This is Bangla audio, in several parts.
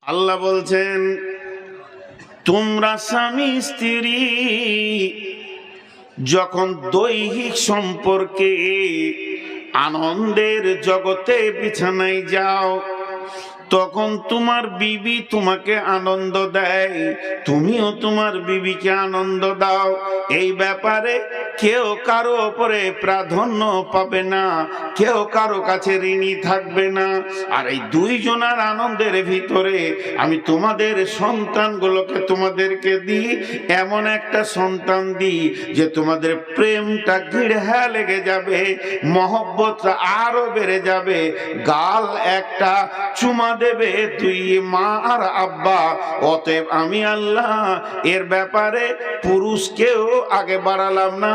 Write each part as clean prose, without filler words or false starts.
আল্লাহ বলছেন, তোমরা স্বামী স্ত্রী যখন দৈহিক সম্পর্কে আনন্দের জগতে বিছানায় যাও, তখন তোমার বিবি তোমাকে আনন্দ দেয়, তুমিও তোমার বিবিকে আনন্দ দাও। এই ব্যাপারে কেউ কারো ওপরে প্রাধান্য পাবে না, কেউ কারো কাছে ঋণী থাকবে না। আর এই দুইজনের আনন্দের ভিতরে আমি তোমাদের সন্তানগুলোকে তোমাদেরকে দিই, এমন একটা সন্তান দিই যে তোমাদের প্রেমটা গিড়হা লেগে যাবে, মহব্বতটা আরো বেড়ে যাবে। গাল একটা চুমা দেবে তুই মা আর আব্বা। অতএব আমি আল্লাহ এর ব্যাপারে পুরুষকেও আগে বাড়ালাম না,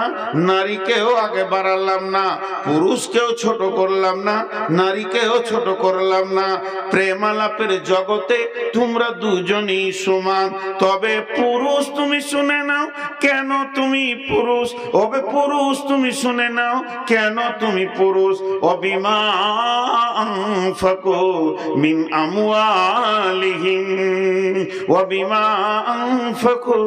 নারীকেও আগে বাড়ালাম না, পুরুষকেও ছোট করলাম না, নারীকেও ছোট করলাম না। প্রেমালাপের জগতে তোমরা দুজনই সমান। তবে পুরুষ তুমি শুনে নাও, কেন তুমি পুরুষ? ওবে পুরুষ তুমি শুনে নাও, কেন তুমি পুরুষ? অবিমা আনফাকু মিন আমওয়ালিহিম ওয়াবিমা আনফাকু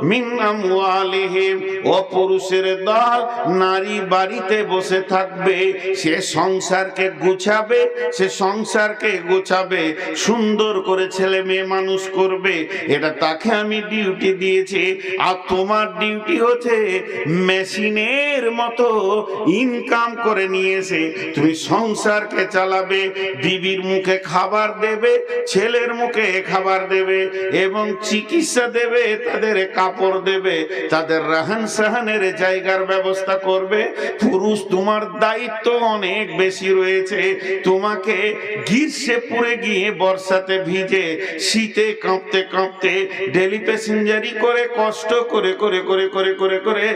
মিন আমওয়ালিহিম। ও পুরুষের দল, নারী বাড়িতে বসে থাকবে, সে সংসারকে গুছাবে, সে সংসারকে গোছাবে, সুন্দর করে ছেলে মেয়ে মানুষ করবে। এটা তাকে আমি ডিউটি দিয়েছি। আর তোমার ডিউটি হচ্ছে মেশিনের মতো ইনকাম করে নিয়েছে, তুমি সংসারকে চালাবে, বিবির মুখে খাবার দেবে, ছেলের মুখে খাবার দেবে, এবং চিকিৎসা দেবে, তাদের কাপড় দেবে, তাদের রাহান সাহানের জায়গার ব্যবস্থা করবে। পুরুষ তোমার দায়িত্ব অনেক বেশি রয়েছে। তোমাকে গ্রীষ্মে পুড়ে গিয়ে বর্ষাতে ভিজে, শীতে কাঁপতে কাঁপতে, ডেলি প্যাসেঞ্জারি করে, কষ্ট করে করে করে করে করে করে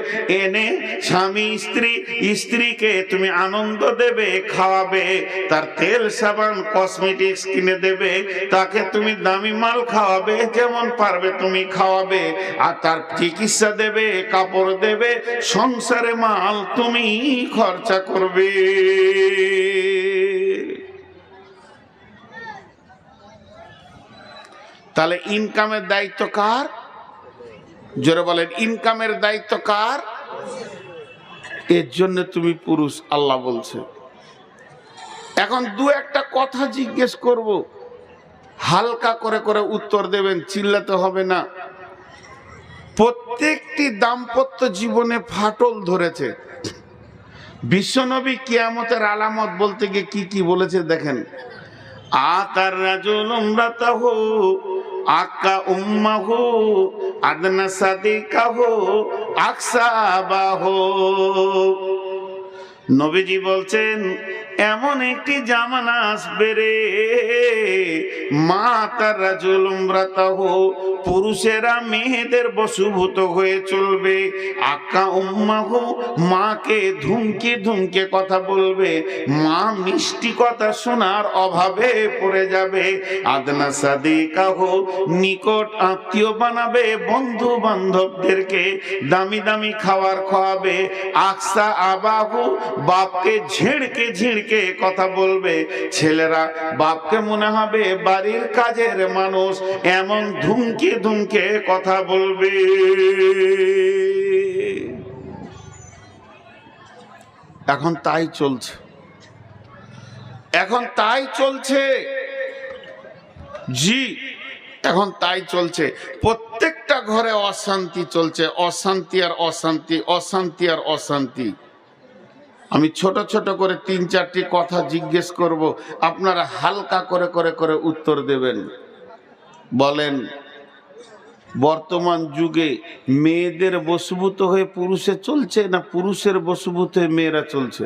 এনে স্বামী স্ত্রীকে তুমি আনন্দ দেবে, খাওয়াবে, তার তেল সাবান কসমেটিক্স কিনে দেবে, তাকে তুমি দামি মাল খাওয়াবে, যেমন পারবে তুমি খাওয়াবে, আর তার চিকিৎসা দেবে, কাপড় দেবে, সংসারে মাল তুমি খরচা করবে। তাহলে ইনকামের দায়িত্ব কার? জোরে বলেন, ইনকামের দায়িত্ব কার? এর জন্য তুমি পুরুষ, আল্লাহ বলছে। এখন দু একটা কথা জিজ্ঞেস করব, হালকা করে করে উত্তর দেবেন, চিল্লাতে হবে না। প্রত্যেকটি দাম্পত্য জীবনে ফাটল ধরেছে। বিশ্বনবী কিয়ামতের আলামত বলতে গিয়ে কি কি বলেছে দেখেন। আতার রাজুল ইমরাতাহু আকা উম্মাহু আদনা সাদিকাহু আকসাবাহু। নবীজি বলছেন, এমন একটি জামানা আসবে রে, মা তার রাজুল ইমরাতাহু, পুরুষেরা মেয়েদের বশীভূত হয়ে চলবে, আকা উম্মাহু, মাকে ধুমকে ধুমকে কথা বলবে, মা মিষ্টি কথা শোনার অভাবে পড়ে যাবে, আদনা সাদিকাহু, নিকট আত্মীয় বানাবে, বন্ধু বান্ধবদেরকে দামি দামি খাবার খাওয়াবে, আকসা আবাহু, বাপকে ঝিড়কে ঝিড়কে কথা বলবে, ছেলেরা বাপকে মনে হবে বাড়ির কাজের মানুষ, এমন ধুমকে ধুমকে কথা বলবে। এখন তাই চলছে, এখন তাই চলছে, জি এখন তাই চলছে। প্রত্যেকটা ঘরে অশান্তি চলছে, অশান্তি আর অশান্তি, অশান্তি আর অশান্তি। আমি ছোট ছোট করে তিন চারটি কথা জিজ্ঞেস করব, আপনারা হালকা করে করে করে উত্তর দেবেন। বলেন, বর্তমান যুগে মেয়েদের বশীভূত হয়ে পুরুষে চলছে, না পুরুষের বশীভূত হয়ে মেয়েরা চলছে?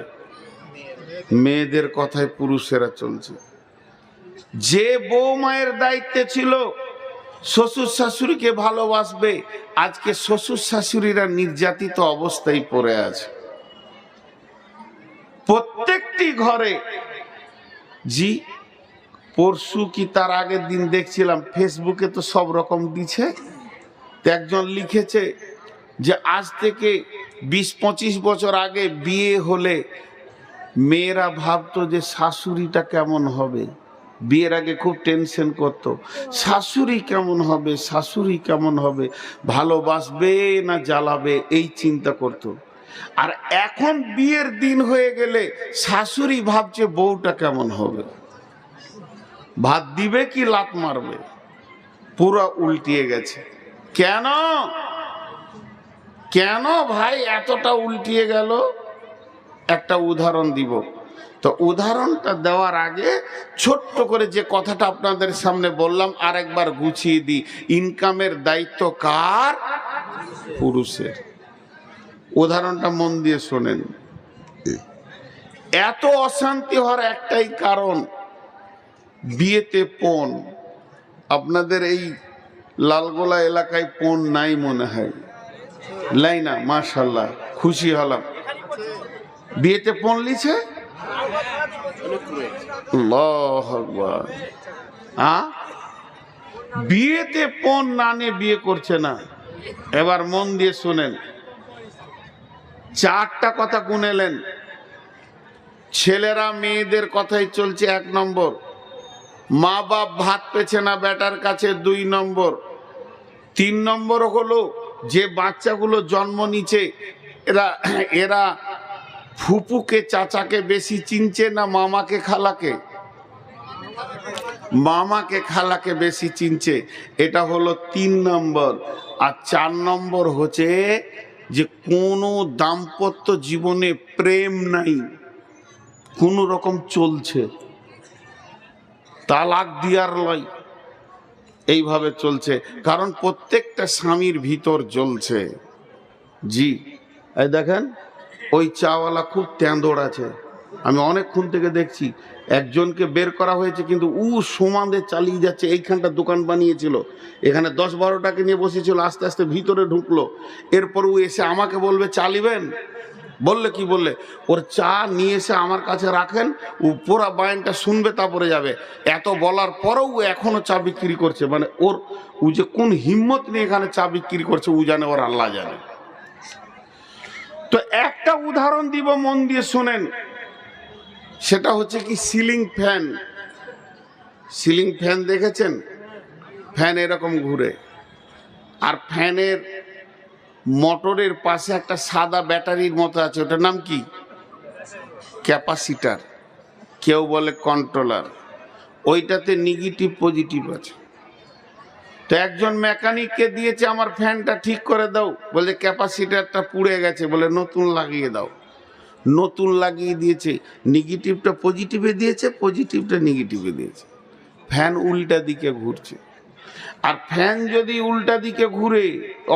মেয়েদের কথায় পুরুষেরা চলছে। যে বউ মায়ের দায়িত্বে ছিল শ্বশুর শাশুড়িকে ভালোবাসবে, আজকে শ্বশুর শাশুড়িরা নির্যাতিত অবস্থায় পড়ে আছে প্রত্যেকটি ঘরে। জি, পরশু কি তার আগের দিন দেখছিলাম ফেসবুকে, তো সব রকম দিচ্ছে। একজন লিখেছে যে আজ থেকে 20-25 বছর আগে বিয়ে হলে মেয়েরা ভাবতো যে শাশুড়িটা কেমন হবে, বিয়ের আগে খুব টেনশন করত, শাশুড়ি কেমন হবে, শাশুড়ি কেমন হবে, ভালোবাসবে না জ্বালাবে, এই চিন্তা করত। আর এখন বিয়ের দিন হয়ে গেলে শাশুড়ি ভাবছে বউটা কেমন হবে, ভাত দিবে কি লাত মারবে, পুরো উল্টিয়ে গেছে। কেন কেন ভাই এতটা উল্টিয়ে গেল? একটা উদাহরণ দিব। তো উদাহরণটা দেওয়ার আগে ছোট্ট করে যে কথাটা আপনাদের সামনে বললাম আরেকবার গুছিয়ে দিই। ইনকামের দায়িত্ব কার? পুরুষের। উদাহরণটা মন দিয়ে শোনেন। এত অশান্তি হওয়ার একটাই কারণ, বিয়েতে পণ। আপনাদের এই লালগোলা এলাকায় পণ নাই মনে হয়, লাই না? মাশাআল্লাহ, খুশি হলাম। বিয়েতে পণ লিছে? আল্লাহু আকবার। বিয়েতে পণ না নিয়ে বিয়ে করছে না। এবার মন দিয়ে শুনেন, চারটা কথা গুনেলেন। ছেলেরা মেয়েদের কথাই চলছে 1 নম্বর, মা বাপ ভাত পেছে না বেটার কাছে 2 নম্বর, 3 নম্বর হলো যে বাচ্চাগুলো জন্ম নিচ্ছে এরা ফুপুকে চাচাকে বেশি চিনছে না মামাকে খালাকে? মামাকে খালাকে বেশি চিনছে, এটা হলো 3 নম্বর। আর 4 নম্বর হচ্ছে যে কোনো দাম্পত্য জীবনে প্রেম নাই, কোন রকম চলছে, তালাক দিয়ার লয়, এইভাবে চলছে। কারণ প্রত্যেকটা স্বামীর ভিতর জ্বলছে। জি, এই দেখেন ওই চাওয়ালা খুব তেঁদড় আছে, আমি অনেকক্ষণ থেকে দেখছি। একজনকে বের করা হয়েছে কিন্তু ও সমানে চালিয়ে যাচ্ছে। এইখানটা দোকান বানিয়েছিল, এখানে 10-12টাকে নিয়ে বসেছিল, আস্তে আস্তে ভিতরে ঢুকলো। এরপর ও এসে আমাকে বলবে চালিবেন, বললে কি বললে ওর চা নিয়ে এসে আমার কাছে রাখেন, ও পুরা বায়ানটা শুনবে তারপরে যাবে। এত বলার পরেও ও এখনো চা বিক্রি করছে। মানে ওর ও যে কোন হিম্মত নিয়ে এখানে চা বিক্রি করছে ও জানে, ওর আল্লাহ জানে। তো একটা উদাহরণ দিব, মন দিয়ে শোনেন। সেটা হচ্ছে কি, সিলিং ফ্যান। সিলিং ফ্যান দেখেছেন? ফ্যান এরকম ঘুরে, আর ফ্যানের মোটরের পাশে একটা সাদা ব্যাটারির মতো আছে, ওটার নাম কি? ক্যাপাসিটার, কেউ বলে কন্ট্রোলার। ওইটাতে নেগেটিভ পজিটিভ আছে। তো একজন মেকানিককে দিয়েছে আমার ফ্যানটা ঠিক করে দাও, বলে ক্যাপাসিটারটা পুড়ে গেছে, বলে নতুন লাগিয়ে দাও। নতুন লাগিয়ে দিয়েছে, নেগেটিভটা পজিটিভে দিয়েছে, পজিটিভটা নেগেটিভে দিয়েছে। ফ্যান উল্টা দিকে ঘুরছে। আর ফ্যান যদি উল্টা দিকে ঘুরে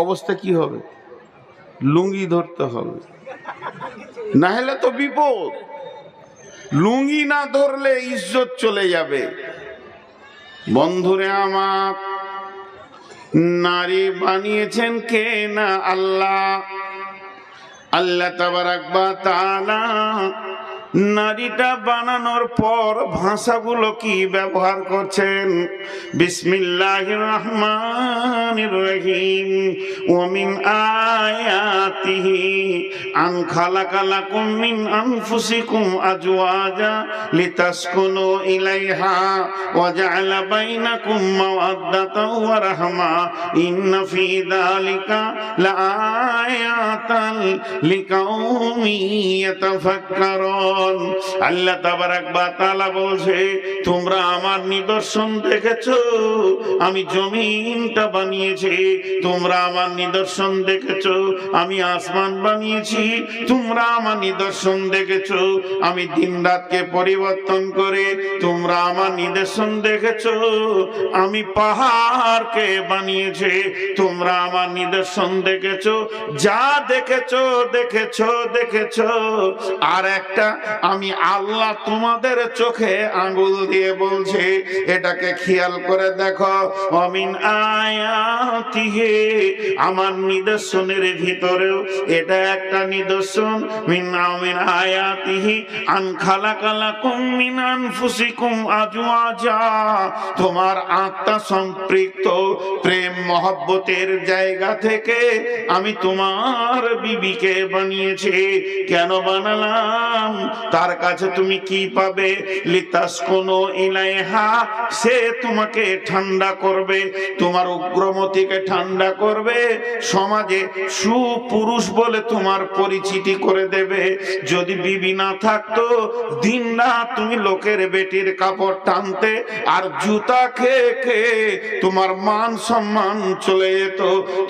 অবস্থা কি হবে? লুঙ্গি ধরতে হবে, না হলে তো বিপদ। লুঙ্গি না ধরলে ইজ্জত চলে যাবে। বন্ধুরে আমার, নারী বানিয়েছেন কে না? আল্লাহ। আল্লাহ তাবারাক ওয়া তাআলা নারীটা বানানোর পর ভাষাগুলো কি ব্যবহার করছেন? বিসমিল্লাহির রহমানির রহিম। ওয়া মিন আয়াতিহি আন খালাকা লাকুম মিন আনফুসিকুম আজওয়াজা লিতাসকুনু ইলাইহা ওয়া জাআলা বাইনাকুম মাওয়াদ্দাতাও ওয়া রাহমা ইন্না ফী যালিকা লাআয়াতান লিকাউমিন ইয়াতাফাক্কারুন। আল্লাহ তাবারাক ওয়া তাআলা বলছে, তোমরা আমার নিদর্শন দেখেছো, আমি জমিনটা বানিয়েছি। তোমরা আমার নিদর্শন দেখেছো, আমি আসমান বানিয়েছি। তোমরা আমার নিদর্শন দেখেছো, আমি দিন রাতকে পরিবর্তন করে। তোমরা আমার নিদর্শন দেখেছো, আমি পাহাড়কে বানিয়েছি। তোমরা আমার নিদর্শন দেখেছো, যা দেখেছো দেখেছো দেখেছো। আর একটা, আমি আল্লাহ তোমাদের চোখে আঙ্গুল দিয়ে বলছে, এটাকে খেয়াল করে দেখো। অমিন আয়াতিহি, আমার নিদর্শনের ভিতরেও এটা একটা নিদর্শন। মিন আয়াতিহি আন খালাকা লাকুম মিন আনফুসিকুম আজওয়াজা, তোমার আত্মা সম্পৃক্ত প্রেম মহব্বতের জায়গা থেকে আমি তোমার বিবিকে বানিয়েছি। কেন বানালাম? তার কাছে তুমি কি পাবে? লিতাসকুনু ইলাইহা, সে তোমাকে ঠান্ডা করবে, তোমার উগ্রমতিকে ঠান্ডা করবে, সমাজে সুপুরুষ বলে তোমার পরিচিতি করে দেবে। যদি বিবি না থাকতো, দিনরাত তুমি লোকের বেটির কাপড় টানতে আর জুতা খেয়ে খেয়ে তোমার মান সম্মান চলে যেত।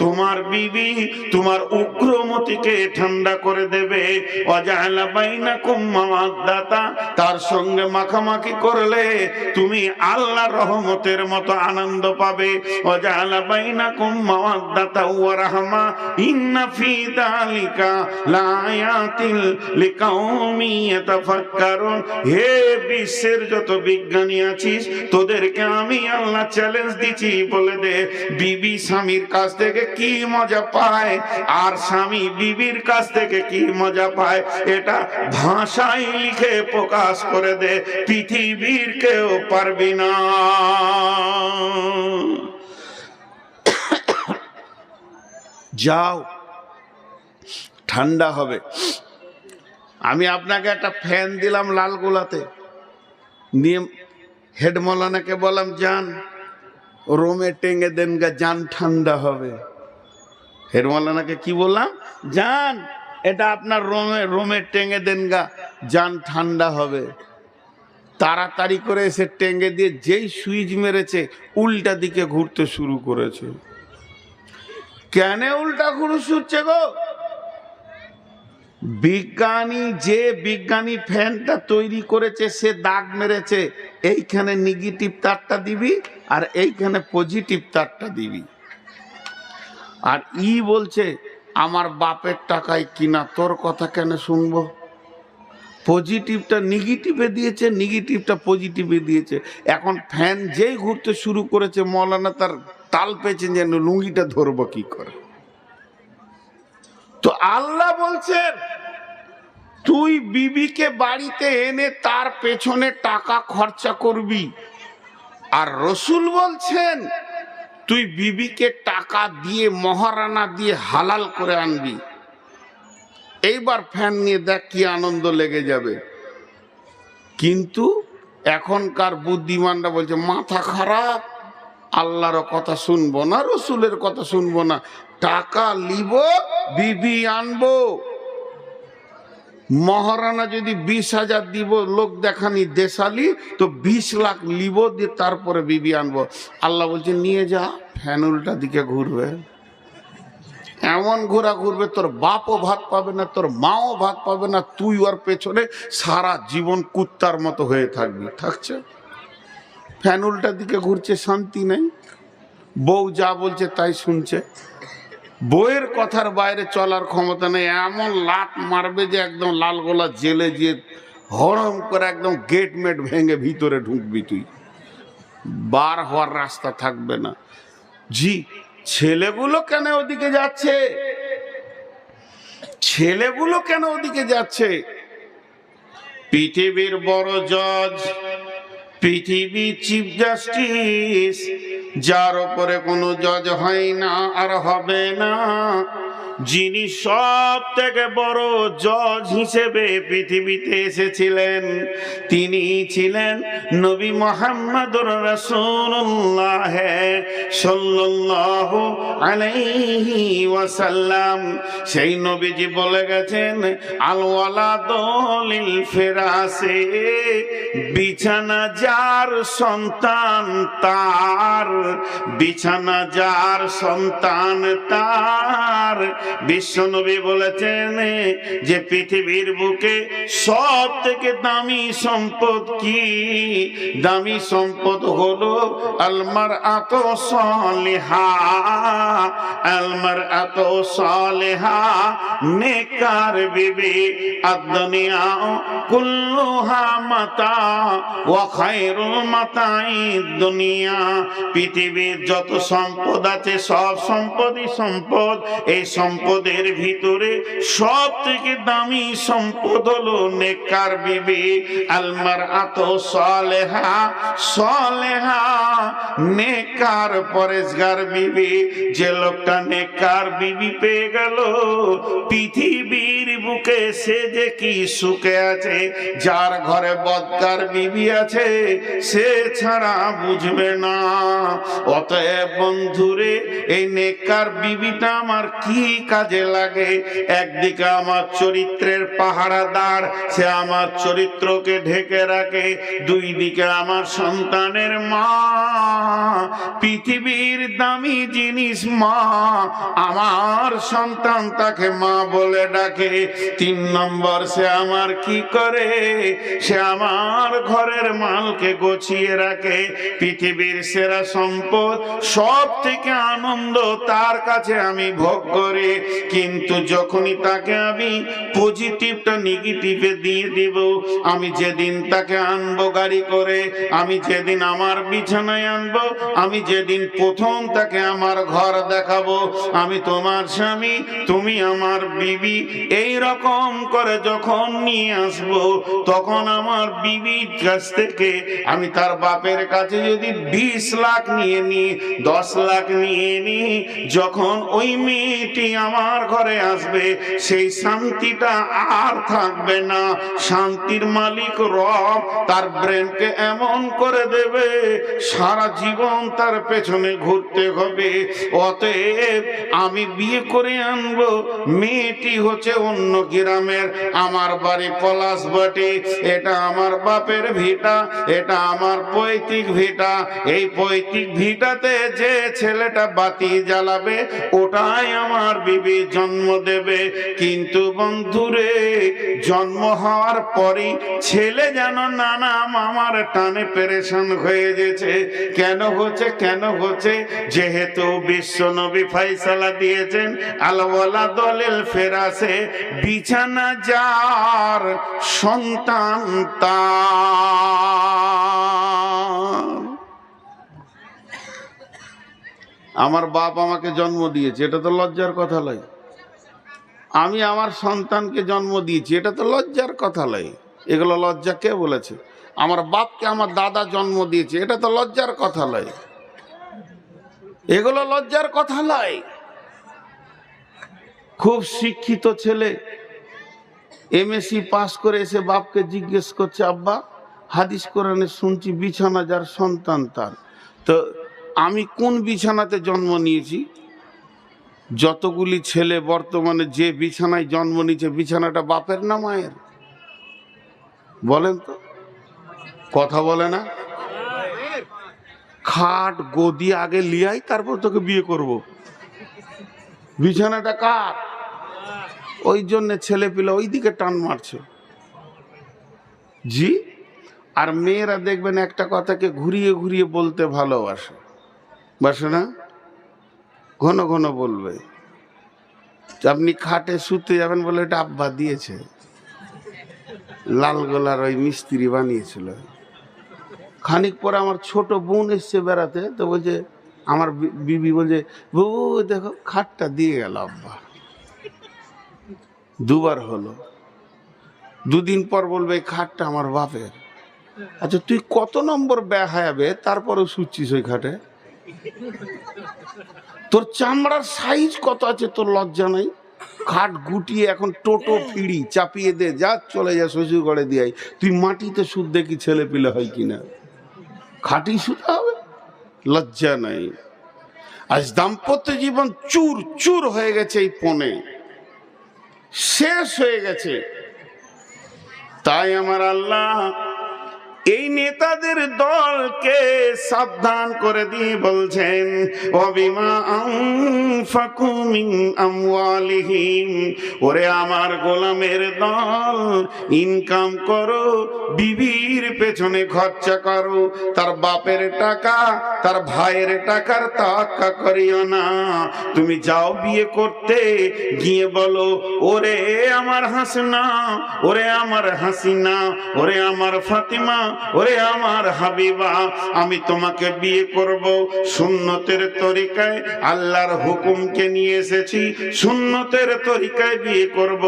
তোমার বিবি তোমার উগ্রমতিকে ঠান্ডা করে দেবে। ওয়াজআলা বাইনাকুম মাওয়াদ্দাতা, তার সঙ্গে মাখামাখি করলে তুমি আল্লাহর রহমতের মতো আনন্দ পাবে। ওয়াজআলা বাইনাকুম মাওয়াদ্দাতা ওয়া রাহমা ইন্না ফি যালিকা লাআয়াতিল লিকাউমি ইয়াতাফাক্কারুন। হে বিশ্বের যত বিজ্ঞানী আছিস, তোদেরকে আমি আল্লাহ চ্যালেঞ্জ দিচ্ছি, বলে দে বিবি স্বামীর কাছ থেকে কি মজা পায় আর স্বামী বিবির কাছ থেকে কি মজা পায়, এটা ভাষায় লিখে প্রকাশ করে দে, পৃথিবীর কেউ পারবি না। যাও, ঠান্ডা হবে। আমি আপনাকে একটা ফ্যান দিলাম লালগোলাতে, নিয়ে হেড মৌলানাকে বললাম যান রোমে টেঙ্গে দেন গা, যান ঠান্ডা হবে। হেড মৌলানাকে কি বললাম? যান এটা আপনার রোমে টেঙ্গে দেন গা, যান ঠান্ডা হবে। তাড়াতাড়ি করে এসে টেঙ্গে দিয়ে যেই সুইচ মেরেছে, উল্টা দিকে ঘুরতে শুরু করেছে। কেন উল্টা ঘুরছে গো? যে বিজ্ঞানী ফ্যানটা তৈরি করেছে সে দাগ মেরেছে, এইখানে নেগেটিভ তারটা দিবি আর এইখানে পজিটিভ তারটা দিবি। আর বলছে আমার বাপের টাকায় কিনা, তোর কথা কেন শুনবো? পজিটিভটা নেগেটিভে দিয়েছে, নেগেটিভটা পজিটিভে দিয়েছে। এখন ফ্যান যেই ঘুরতে শুরু করেছে, মৌলানা তার তাল পেয়েছেন যেন লুঙ্গিটা ধরবো কি করে। তো আল্লাহ বলছেন তুই বিবিকে বাড়িতে এনে তার পেছনে টাকা খরচা করবি, আর রসুল বলছেন তুই বিবিকে টাকা দিয়ে মহারানা দিয়ে হালাল করে আনবি। এইবার ফ্যান নিয়ে দেখ কি আনন্দ লেগে যাবে। কিন্তু এখনকার বুদ্ধিমানরা বলছে মাথা খারাপ, আল্লাহর কথা শুনবো না, রসুলের কথা শুনবো না, টাকা লিব বিবি আনবো। মহারানা যদি 20,000 দিব লোক দেখানি দেশালি, তো 20 লাখ লিব দিয়ে তারপরে বিবি আনবো। আল্লাহ বলছে নিয়ে যা, ফ্যান উল্টা দিকে ঘুরবে। এমন ঘোরা ঘুরবে তোর বাপও ভাত পাবে না, তোর মাও ভাত পাবে না, তুই ওর পেছনে সারা জীবন কুত্তার মতো হয়ে থাকবি। থাকছে ফ্যান উল্টা দিকে ঘুরছে, শান্তি নেই। বউ যা বলছে তাই শুনছে, বউয়ের কথার বাইরে চলার ক্ষমতা নেই। এমন লাত মারবে যে একদম লালগোলা জেলে যে হরম করে একদম গেট মেট ভেঙে ভিতরে ঢুকবি, তুই বার হওয়ার রাস্তা থাকবে না। জি, ছেলেগুলো কেন ওদিকে যাচ্ছে? ছেলেগুলো কেন ওদিকে যাচ্ছে? পৃথিবীর বড় জজ, পৃথিবীর চিফ জাস্টিস, যার উপরে কোনো জজ হয় না আর হবে না, যিনি সব থেকে বড় জজ হিসেবে পৃথিবীতে এসেছিলেন, তিনি ছিলেন নবী মুহাম্মদুর রাসূলুল্লাহ সাল্লাল্লাহু আলাইহি ওয়াসাল্লাম। সেই নবীজি বলে গেছেন আল ওয়ালাদু লিল ফিরাসে, বিছানা যার সন্তান তার, বিছানা যার সন্তান তার। বিশ্বনবী বলেছেন যে পৃথিবীর বুকে সব থেকে দামি সম্পদ কি? দামি সম্পদ হলো আলমারআতু সালিহা, আলমারআতু সালিহা, নেককার বিবি। আদ-দুনিয়া কুল্লুহা মাতা ওয়া খায়রুল মাতাঈদ দুনিয়া। পৃথিবীর যত সম্পদ আছে সব সম্পদই সম্পদ। এই সম্পদের ভিতরে সব থেকে দামি সম্পদ হলো নেককার বিবি। আলমারআতু সালেহা, সালেহা নেককার পরেজগার বিবি। যে লোকটা নেককার বিবি পেয়ে গেল, পৃথিবীর বুকে সে যে কি সুখে আছে আছে, যার ঘরে বদকার বিবি আছে সে ছাড়া বুঝবে না। অতএব বন্ধুরে, এই নেককার বিবিটা আমার কি কাজে লাগে? একদিকে আমার চরিত্রের পাহারাদার, সে আমার চরিত্রকে ঢেকে রাখে। দুই দিকে আমার সন্তানের মা, পৃথিবীর দামি জিনিস মা, আমার সন্তান তাকে মা বলে ডাকে। তিন নম্বর, সে আমার কি করে? সে আমার ঘরের মালকে গুছিয়ে রাখে। পৃথিবীর সেরা সম্পদ, সব থেকে আনন্দ তার কাছে আমি ভোগ করি। কিন্তু যখনই তাকে আমি পজিটিভটা নেগেটিভে দিয়ে দিব, আমি যেদিন তাকে আনবো গাড়ি করে, আমি যেদিন আমার বিছানায় আনবো, আমি যেদিন প্রথম তাকে আমার ঘর দেখাবো, আমি তোমার স্বামী, তুমি আমার বিবি, এই রকম করে যখন নিয়ে আসবো, তখন আমার বিবির কাছ থেকে আমি তার বাপের কাছে যদি 20 লাখ নিয়ে নি, 10 লাখ নিয়ে নি, যখন ওই মেয়েটি আমার ঘরে আসবে, সেই শান্তিটা আর থাকবে না। শান্তির মালিক রব তার ব্রেনকে এমন করে দেবে, সারা জীবন তার পেছনে ঘুরতে হবে। অতএব আমি বিয়ে করে আনবো, মেয়েটি হচ্ছে অন্য গ্রামের, আমার বাড়ি পলাশবাটি, এটা আমার বাপের ভিটা, এটা আমার পৈতৃক ভিটা। এই পৈতৃক ভিটাতে যে ছেলেটা বাতি জ্বালাবে, ওটাই আমার বিবি জন্ম দেবে। কিন্তু বন্ধুরে, জন্ম হওয়ার পরই ছেলে যেন নানা মামার টানে পেরেশান হয়ে গেছে। কেন হচ্ছে? কেন হচ্ছে? যেহেতু বিশ্ব নবী ফয়সালা দিয়েছেন, আলওয়ালা দলিল ফেরাসে, বিছানা যার সন্তান তার। আমার বাপ আমাকে জন্ম দিয়েছে, এটা তো লজ্জার কথা নয়। আমি আমার সন্তানকে জন্ম দিয়েছি, এটা তো লজ্জার কথা নয়। এগুলো লজ্জা কে বলেছে? আমার বাপকে আমার দাদা জন্ম দিয়েছে, এটা তো লজ্জার কথা নয়। এগুলো লজ্জার কথা নয়। খুব শিক্ষিত ছেলে এমএসসি পাস করে এসে বাপকে জিজ্ঞেস করছে, আব্বা, হাদিস কোরআনে শুনছি বিছানা যার সন্তান তার, তো আমি কোন বিছানাতে জন্ম নিয়েছি? যতগুলি ছেলে বর্তমানে যে বিছানায় জন্ম নিয়েছে, বিছানাটা বাপের না মায়ের? বলেন তো, কথা বলে না? খাট গদি আগে লিয়াই, তারপর তোকে বিয়ে করব। বিছানাটা কার? ওই জন্য ছেলে পিলা ওই দিকে টান মারছে। জি। আর মেয়েরা দেখবেন একটা কথাকে ঘুরিয়ে ঘুরিয়ে বলতে ভালোবাসে, বাসে না? ঘন ঘন বলবে। আপনি খাটে শুতে যাবেন বলে, এটা আব্বা দিয়েছে, লাল গোলার ওই মিস্ত্রি বানিয়েছিল। খানিক পরে আমার ছোট বোন এসছে বেড়াতে, তো বলছে, আমার বিবি বলছে, বউ দেখো খাটটা দিয়ে গেল আব্বা। দুবার হলো। দুদিন পর বলবে খাটটা আমার বাপের। আচ্ছা, তুই কত নম্বর বেহায়াবে তারপরেও শুচ্ছিস ওই খাটে? তোর চামড়ার সাইজ কত আছে, তোর লজ্জা নাই? খাট গুটিয়ে এখন টোটো ফিড়ি চাপিয়ে দে, যা চলে যা শ্বশুর ঘরে দিয়ে। তুই মাটিতে সুদ দেখি ছেলে পিলে হয় কিনা? খাটি শুতে হবে? লজ্জা নাই। আজ দাম্পত্য জীবন চুর চুর হয়ে গেছে, এই পণে শেষ হয়ে গেছে। তাই আমার আল্লাহ এই নেতাদের দলকে সাবধান করে দিয়ে বলছেন, ওবিমা আনফাকু মিন আমওয়ালিহিম, ওরে আমার গোলামের দল, ইনকাম করো, বিবির পেছনে খরচা করো। তার বাপের টাকা, তার ভাইয়ের টাকার তাওয়াক্কা করিও না। তুমি যাও বিয়ে করতে, গিয়ে বলো, ওরে আমার হাসনা, ওরে আমার হাসিনা, ওরে আমার ফাতিমা, ওরে আমার হাবিবা, আমি তোমাকে বিয়ে করব সুন্নতের তরিকায়, আল্লাহর হুকুমকে নিয়ে এসেছি, সুন্নতের তরিকায় বিয়ে করব,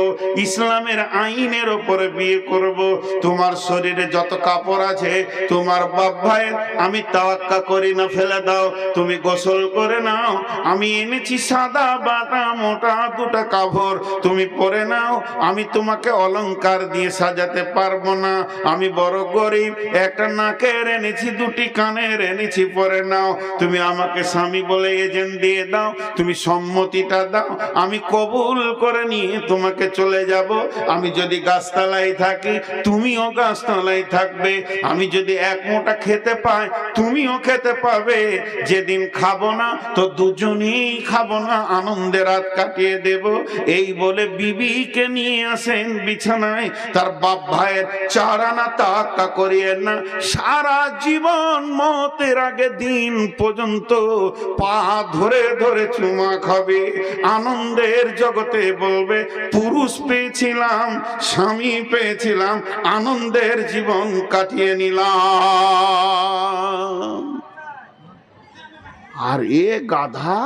ইসলামের আইনের ওপরে বিয়ে করব। তোমার শরীরে যত কাপড় আছে তোমার বাপ ভাইয়ের আমি তাওয়াক্কা করি না, ফেলে দাও, তুমি গোসল করে নাও। আমি এনেছি সাদা বাটা মোটা দুটা কাপড়, তুমি পরে নাও। আমি তোমাকে অলংকার দিয়ে সাজাতে পারবো না, আমি বড় গরিব, একটা নাকের এনেছি, দুটি কানের এনেছি, পরে নাও। তুমি আমাকে স্বামী বলে এজেন্ট দিয়ে দাও, তুমি সম্মতিটা দাও, আমি কবুল করে নিয়ে তোমাকে চলে যাব। আমি যদি গাছতলায় থাকি তুমিও গাছতলায় থাকবে, আমি যদি এক মোটা খেতে পাই তুমিও খেতে পাবে। যেদিন খাবো না তো দুজনেই খাবো না, আনন্দে রাত কাটিয়ে দেব। এই বলে বিবিকে নিয়ে আসেন বিছানায়। তার বাপ ভাইয়ের 4 আনা তাওয়াক্কা করিয়েন না, সারা জীবন মতের আগে দিন পর্যন্ত পা ধরে ধরে চুমা খাবে, আনন্দের জগতে বলবে পুরুষ পেয়েছিলাম, স্বামী পেয়েছিলাম, আনন্দের জীবন কাটিয়ে নিলাম। আর এ গাধা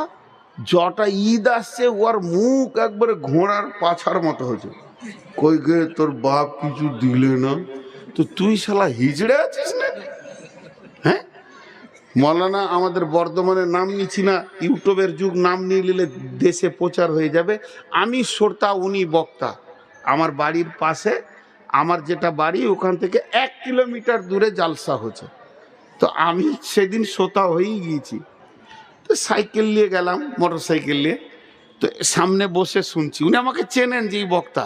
জটা ঈদ আসছে, ওর মুখ একবারে ঘোড়ার পাছার মতো হয়েছে। কই গে তোর বাপ কিছু দিলে না, তো তুই শালা হিজড়ে আছিস না? হ্যাঁ, মৌলানা আমাদের বর্ধমানে নাম নিচ্ছি না, ইউটিউবের যুগ, নাম নিয়ে নিলে দেশে প্রচার হয়ে যাবে। আমি শ্রোতা, উনি বক্তা। আমার বাড়ির পাশে, আমার যেটা বাড়ি ওখান থেকে 1 কিলোমিটার দূরে জালসা হচ্ছে, তো আমি সেদিন শ্রোতা হয়েই গিয়েছি। তো সাইকেল নিয়ে গেলাম, মোটর সাইকেল নিয়ে, তো সামনে বসে শুনছি। উনি আমাকে চেনেন যে বক্তা,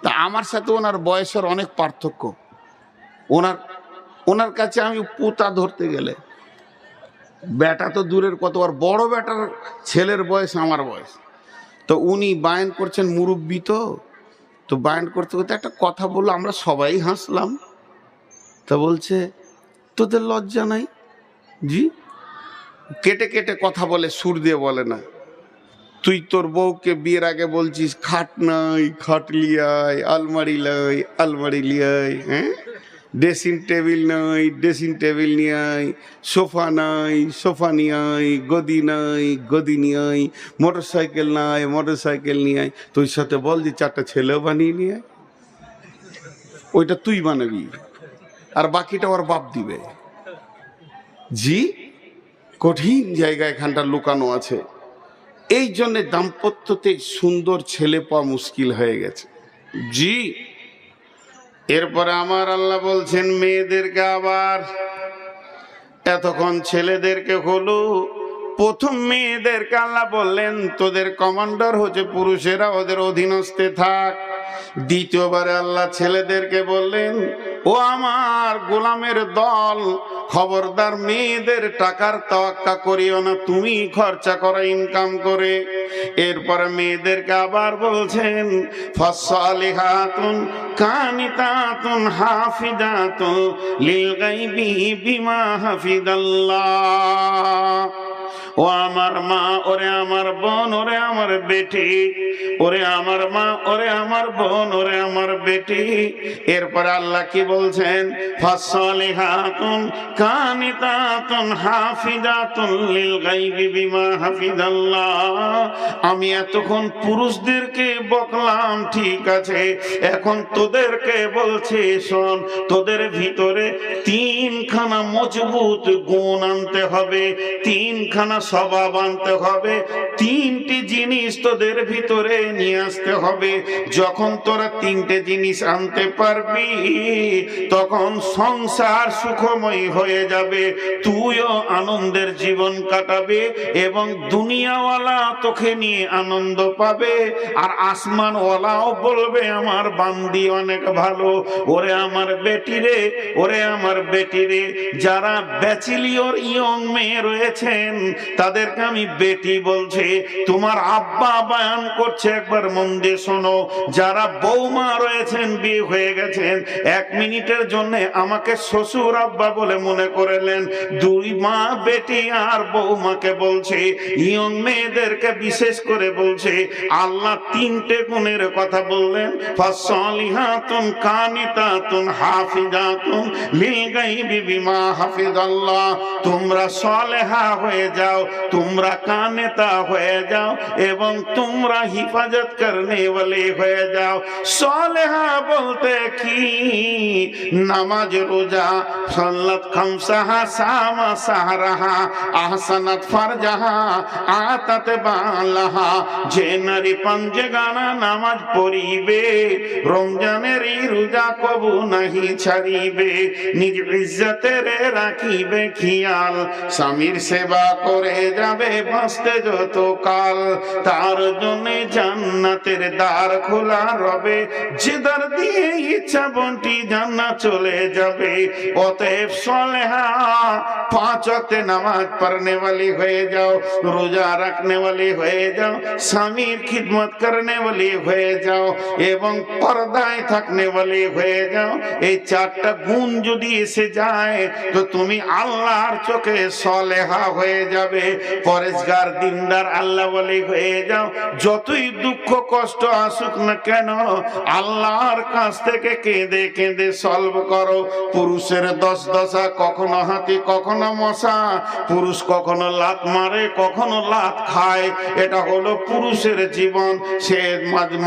তা আমার সাথে ওনার বয়সের অনেক পার্থক্য। ওনার কাছে আমি পুতা ধরতে গেলে, বেটা তো দূরের কত, আর বড় বেটার ছেলের বয়স আমার বয়স। তো উনি বায়ান করছেন, মুরব্বী তো বায়ান করতে করতে একটা কথা বললো, আমরা সবাই হাসলাম। তা বলছে, তোদের লজ্জা নাই? জি। কেটে কেটে কথা বলে, সুর দিয়ে বলে না। তুই তোর বউকে বিয়ের আগে বলছিস খাট নাই, খাট লিয়াই, আলমারি লাই, আলমারি লিয়াই, হ্যাঁ, ড্রেসিং টেবিল নাই, ড্রেসিং টেবিল নিয়ে আয়, সোফা নাই, সোফা নিয়ে আয়, গদি নাই, গদি নিয়ে আয়, মোটর সাইকেল নাই, মোটর সাইকেল নিয়ে আয়। তুই সাথে বল যে 4টা ছেলেও বানিয়ে নিয়ে আয়। ওইটা তুই বানাবি, আর বাকিটা ওর বাপ দিবে। জি, কঠিন জায়গা এখানটা লুকানো আছে। এই জন্যে দাম্পত্যতে সুন্দর ছেলে পাওয়া মুশকিল হয়ে গেছে। জি। এরপরে আমার আল্লাহ বলছেন মেয়েদেরকে, আবার এতক্ষণ ছেলেদেরকে হলো, প্রথম মেয়েদেরকে আল্লাহ বললেন তোদের কমান্ডার হচ্ছে পুরুষেরা, ওদের অধীনস্থে থাক। দ্বিতীয়বারে আল্লাহ ছেলেদেরকে বললেন, ও আমার গোলামের দল, খবরদার মেয়েদের টাকার তাওয়াক্কা করিও না, তুমি খরচা করো ইনকাম করে। এরপরে মেয়েদেরকে আবার বলছেন, ফাসসালিহাতুন কানিতাতুন হাফিজাতুন লিল গায়বি বিমা হাফিজাল্লাহ। ও আমার মা, ওরে আমার বোন, ওরে আমার বেটি, ওরে আমার মা, ওরে আমার বোন, ওরে আমার বেটি। এরপরে আল্লাহ কি বলছেন, ফাসসালিহাতুন কানিতাতুন হাফিজাতুন লিল গায়বি বিমা হাফিজাল্লাহ। আমি এতক্ষণ পুরুষদেরকে বকলাম, ঠিক আছে, এখন তোদেরকে বলছি শোন, তোদের ভিতরে 3খানা মজবুত গুণ আনতে হবে, 3খানা স্বভাব আনতে হবে, 3টি জিনিস তোদের ভিতরে নিয়ে আসতে হবে। যখন তোরা 3টে জিনিস আনতে পারবি তখন সংসার সুখময় হয়ে যাবে, তুইও আনন্দের জীবন কাটাবে এবং দুনিয়াওয়ালা তোকে নিয়ে আনন্দ পাবে, আর আসমানওয়ালাও বলবে আমার বান্দি অনেক ভালো। ওরে আমার বেটি রে, ওরে আমার বেটি রে, যারা ব্যাচেলিয়র ইয়ং মেয়ে রয়েছেন তাদেরকে আমি বেটি বলছি, তোমার আব্বা বয়ান করছে, একবার মন দিয়ে শোনো। যারা বৌমা রয়েছেন, বিয়ে হয়ে গেছেন, 1 মিনিটের জন্য আমাকে শ্বশুর আব্বা বলে মনে করলেন। 2 মা বেটি আর বৌমাকে বলছে, ইয়ং মেয়েদেরকে বিশেষ করে বলছে, আল্লাহ 3টে গুণের কথা বললেন, ফাসলিহাতুন কানিতাতুন হাফিজাতুন লিল গায়বি বিমা হাফিজাল্লাহ। তোমরা সলেহা হয়ে যাও, তোমরা কানেতা হয়ে যাও, এবং তোমরা হিফাজত করনে ওয়ালে হয়ে যাও। সলেহা বলতে কি? নামাজ, রোজা, সালাত খামসাহা, সামা সাহরাহা, আহসানাত ফারজাহা, আতাত বালাহা। যে নারী পাঞ্জেগানা নামাজ পড়িবে, রমজানের রোজা কবু নাহি ছাড়িবে, নিজ ইজ্জতের রাখিবে খেয়াল, স্বামীর সেবা করে যাবে বাঁচতে যত কাল, তার জন্য জান্নাতের দ্বার খোলা রবে, যে দ্বার দিয়ে ইচ্ছা বন্টি জান্নাত চলে যাবে। অতএব সলেহা 5 ওয়াক্ত নামাজ পড়নে वाली হয়ে যাও, রোজা রাখনে वाली হয়ে যাও, স্বামীর খিদমত করনে वाली হয়ে যাও, এবং পর্দায় থাকনে वाली হয়ে যাও। এই 4টা গুণ যদি এসে যায় তো তুমি আল্লাহর চোখে সলেহা হয়ে যাবে, পরেশগার, দিনদার, আল্লাহ ওয়ালি হয়ে যাও। যতই দুঃখ কষ্ট আসুক না কেন, আল্লাহর কাছ থেকে কেঁদে কেঁদে সলভ করো। পুরুষের 10 দশা, কখনো হাতি কখনো মশা। পুরুষ কখনো লাত মারে, কখনো লাত খায়, এটা হলো পুরুষের জীবন। সে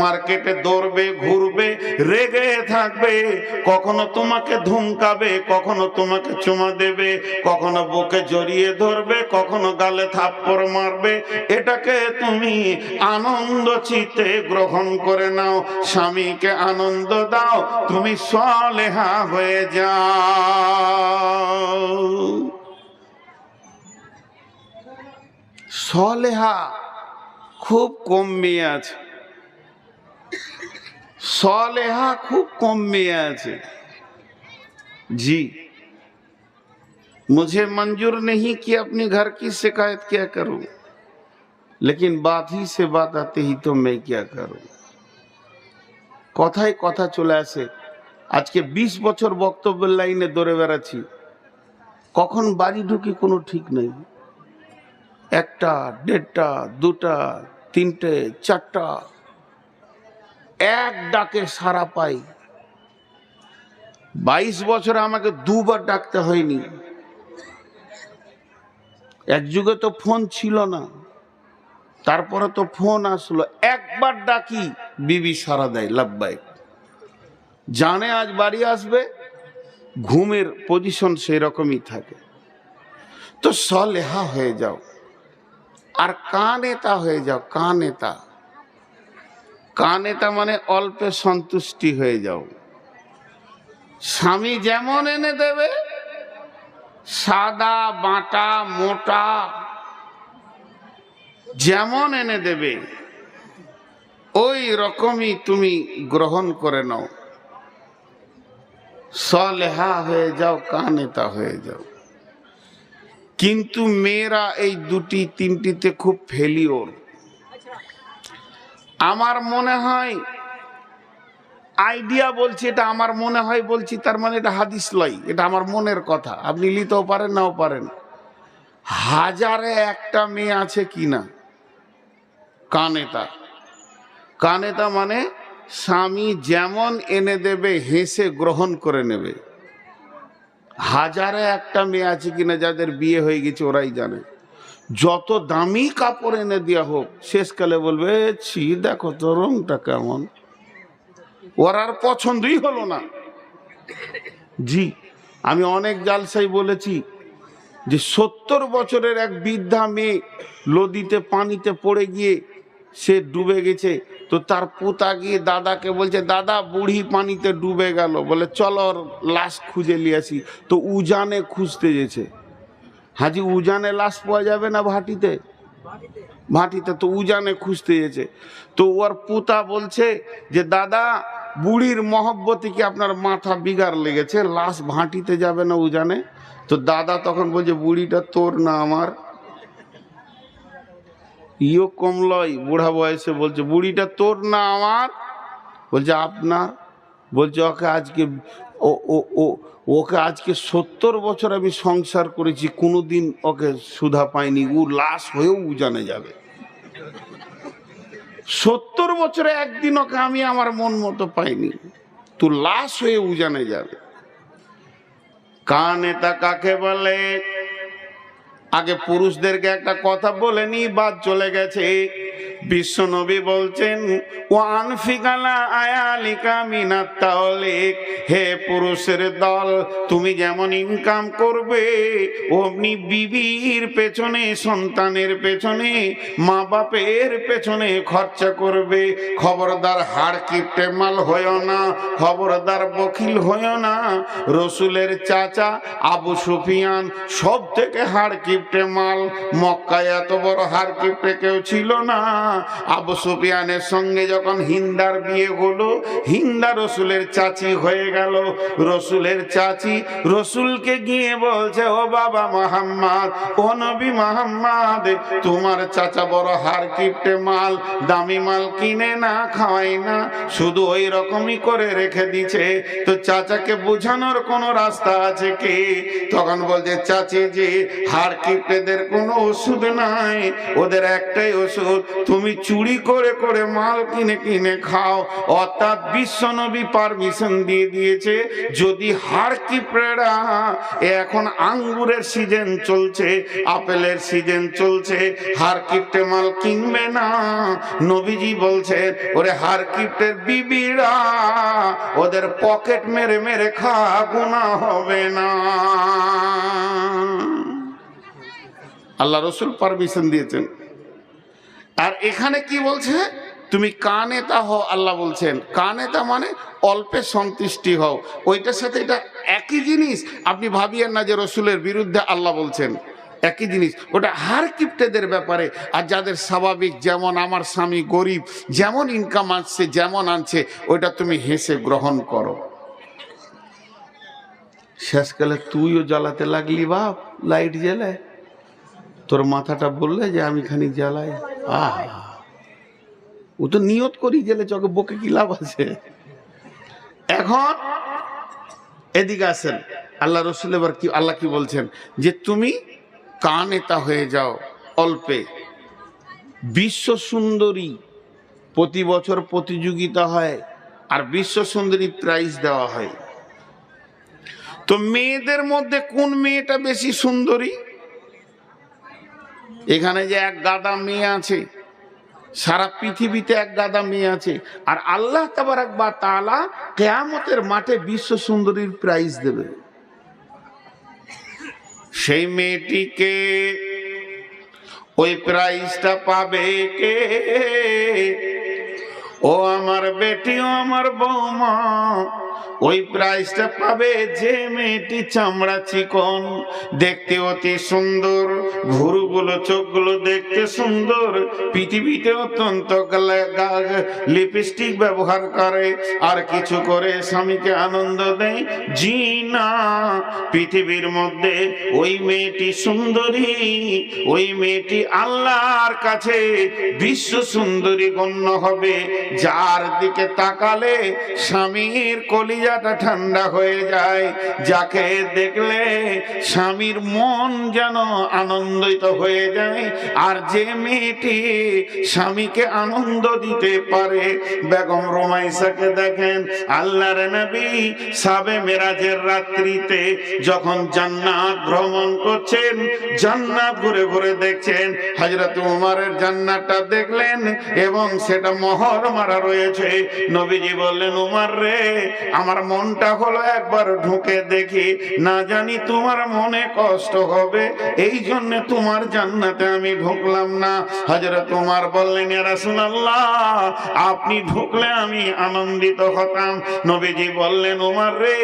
মার্কেটে দৌড়বে, ঘুরবে, রেগে থাকবে, কখনো তোমাকে ধমকাবে, কখনো তোমাকে চুমা দেবে, কখনো বুকে জড়িয়ে ধরবে, কখনো গালে থাপ্পড় মারবে। এটাকে তুমি আনন্দ চিত্তে গ্রহণ করে নাও, স্বামীকে আনন্দ দাও, তুমি সলেহা হয়ে যাও। সলেহা খুব কম মেয়ে আছে, सलेहा खूब कम में আছে। जी, मुझे मंजूर नहीं कि अपने घर की शिकायत क्या करूं, लेकिन बात ही से बात आते ही तो मैं क्या करूं। কথায় কথা চলে আসে। আজকে 20 বছর বক্তব্যের লাইনে দৌড়ে বেড়াচ্ছি, কখন বাড়ি ঢুকি কোনো ঠিক নেই। 1টা, 1.5টা, 2টা, 3টে, 4টা, এক ডাকে সারা পাই। 22 বছরে আমাকে 2বার ডাকতে হয়নি। এক যুগে তো ফোন ছিল না, তারপরে তো ফোন আসলো। একবার ডাকি, বিবি সারা দেয়, লাব্বাই। জানে আজ বাড়ি আসবে, ঘুমের পজিশন সেই রকমই থাকে। তো সলেহা হয়ে যাও, আর কানেতা হয়ে যাও। কানেতা, কানেতা মানে অল্পে সন্তুষ্টি হয়ে যাও। স্বামী যেমন এনে দেবে, সাদা বাটা মোটা যেমন এনে দেবে, ওই রকমই তুমি গ্রহণ করে নাও। সলেহা হয়ে যাও, কানেতা হয়ে যাও। কিন্তু মেয়েরা এই 2টি 3টিতে খুব ফেলিওর। আমার মনে হয়, আইডিয়া বলছি, এটা আমার মনে হয় বলছি, তার মানে এটা হাদিস লয়, এটা আমার মনের কথা। আপনি নিতেও পারেন, নাও পারেন। 1000-এ 1টা মেয়ে আছে কিনা কানেতা। কানেতা মানে স্বামী যেমন এনে দেবে হেসে গ্রহণ করে নেবে। 1000-এ 1টা মেয়ে আছে কিনা যাদের বিয়ে হয়ে গেছে, ওরাই জানে। যত দামি কাপড় এনে দেওয়া হোক, শেষকালে বলবে, ছি দেখো তো রংটা কেমন, ওর আর পছন্দই হলো না। জি, আমি অনেক জালসাই বলেছি যে 70 বছরের এক বৃদ্ধা মেয়ে নদীতে পানিতে পড়ে গিয়ে সে ডুবে গেছে। তো তার পুতা গিয়ে দাদাকে বলছে, দাদা বুড়ি পানিতে ডুবে গেল, বলে চলো ওর লাশ খুঁজে নিয়ে আসি। তো উজানে খুঁজতে গেছে। হাজি, উজানে লাশ পাওয়া যাবে না ভাটিতে? ভাটিতে তো উজানে খুঁজতে গেছে। তো ওর পুতা বলছে যে দাদা, বুড়ির মহব্বতে কি আপনার মাথা বিগার লেগেছে, লাশ ভাটিতে যাবে না উজানে? তো দাদা তখন বলছে, বুড়িটা তোর না আমার। ইও কমলয় বুড়া বয়সে বলছে, বুড়িটা তোর না আমার? বলছে আপনার। বলছে ওকে আজকে ওকে আজকে 70 বছর আমি সংসার করেছি, কোনোদিন ওকে সুধা পাইনি, ও লাশ হয়েও উজানে যাবে। 70 বছরে একদিন ওকে আমি আমার মন মতো পাইনি, তো লাশ হয়ে উজানে যাবে। কানেতা কাকে বলে? আগে পুরুষদেরকে একটা কথা বলে নি, বাদ চলে গেছে। বিশ্ব নবী বলছেন, ওয়ান ফিকালা আয়ালিকা মিনাত তাওলিক, হে পুরুষের দল, তুমি যেমন ইনকাম করবে অমনি বিবির পেছনে, সন্তানের পেছনে, মা বাপের পেছনে খরচা করবে। খবরদার হাড় কিপটে মাল হয়েও না, খবরদার বখিল হয়েও না। রসুলের চাচা আবু সুফিয়ান সব থেকে হাড় কিপটে মাল। মক্কায় এত বড় হাড় কিপটে কেউ ছিল না। আবু সুফিয়ানের সঙ্গে যখন হিন্দার বিয়ে হলো, হিন্দা রসুলের চাচি হয়ে গেল। রসুলের চাচি রসুলকে গিয়ে বলছে, ও বাবা মুহাম্মদ, ও নবী মুহাম্মদ, তোমার চাচা বড় হাড় কিপটে মাল, দামি মাল কিনে না, খাওয়াই না, শুধু ওই রকমই করে রেখে দিছে। তো চাচাকে বোঝানোর কোন রাস্তা আছে কি? তখন বলছে, চাচি জি, হাড় কিপটেদের কোনো ওষুধ নাই, ওদের একটাই ওষুধ, তুমি চুরি করে করে মাল কিনে কিনে খাও। অর্থাৎ বিশ্বনবী পারমিশন দিয়ে দিয়েছে, যদি হাড় কিপটেরা, এখন আঙ্গুরের সিজন চলছে, আপেলের সিজন চলছে, হাড় কিপটে মাল কিনবে না। নবীজি বলছে, ওরে হাড় কিপটের বিবিরা, ওদের পকেট মেরে মেরে খা, গুনাহ হবে না। আল্লাহ রসুল পারমিশন দিয়েছেন। আর এখানে কি বলছে? তুমি কানেতা হও। আল্লাহ বলছেন কানেতা মানে অল্পে সন্তুষ্টি হও। ওইটার সাথে এটা একই জিনিস, আপনি ভাবিয়েন না যে রসুলের বিরুদ্ধে আল্লাহ বলছেন। একই জিনিস, ওটা হার কিপ্টেদের ব্যাপারে। আর যাদের স্বাভাবিক, যেমন আমার স্বামী গরিব, যেমন ইনকাম আসছে, যেমন আনছে, ওইটা তুমি হেসে গ্রহণ করো। শেষকালে তুইও জ্বালাতে লাগলি বাপ, লাইট জ্বালায়, তোর মাথাটা বললে যে আমি খানি জ্বালাই। ও তো নিয়ত করি জেলে, চকে বকে কি লাভ আছে? এখন এদিকে আসেন, আল্লাহ রসুল এবার কি, আল্লাহ কি বলছেন, যে তুমি কানেতা হয়ে যাও অল্পে। বিশ্ব সুন্দরী প্রতি বছর প্রতিযোগিতা হয়, আর বিশ্ব সুন্দরী প্রাইজ দেওয়া হয়। তো মেয়েদের মধ্যে কোন মেয়েটা বেশি সুন্দরী? এখানে যে এক গাদা মেয়ে আছে, সারা পৃথিবীতে এক গাদা মেয়ে আছে, আর আল্লাহ তাবারক ওয়া তাআলা কিয়ামতের মাঠে বিশ্ব সুন্দরীর প্রাইজ দেবে। সেই মেয়েটিকে, ওই প্রাইজটা পাবে কে? ও আমার বেটি, ও আমার বৌমা, ওই প্রাইজটা পাবে যে মেয়েটি চামড়া চিকন, দেখতে অতি সুন্দর, ভুরুগুলো চোখগুলো দেখতে সুন্দর, পৃথিবীতে অত্যন্ত লিপস্টিক ব্যবহার করে, আর কিছু করে স্বামীকে আনন্দ দেয়। জি না, পৃথিবীর মধ্যে ওই মেয়েটি সুন্দরী, ওই মেয়েটি আল্লাহর কাছে বিশ্ব সুন্দরী গণ্য হবে, যার দিকে তাকালে স্বামীর কলিজাটা ঠান্ডা হয়ে যায়, যাকে দেখলে স্বামীর মন যেন আনন্দিত হয়ে যায়। আর যে মেয়েটি স্বামীকে আনন্দ দিতে পারে, বেগম রুমাইসাকে দেখেন, আল্লাহর নবী সাবে মেরাজের রাত্রিতে যখন জান্নাত ভ্রমণ করছেন, জান্নাত ঘুরে ঘুরে দেখছেন, হযরত উমরের জান্নাতটা দেখলেন এবং সেটা মোহর মারা রয়েছে। নবীজি বললেন, উমর রে, আমার মনটা হলো একবার ঢুকে দেখি, না জানি তোমার মনে কষ্ট হবে, এই জন্য তোমার জান্নাতে আমি ঢুকলাম না। হযরত উমর বললেন, ইয়া রাসূলুল্লাহ, আপনি ঢুকলে আমি আনন্দিত হতাম। নবীজি বললেন, উমর রে,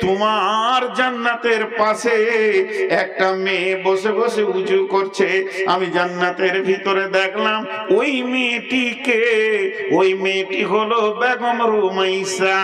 তোমার জান্নাতের পাশে একটা মেয়ে বসে বসে উজু করছে, আমি জান্নাতের ভিতরে দেখলাম ওই মেয়েটিকে, ওই মেয়েটি হলো বেগম রুমাইসা।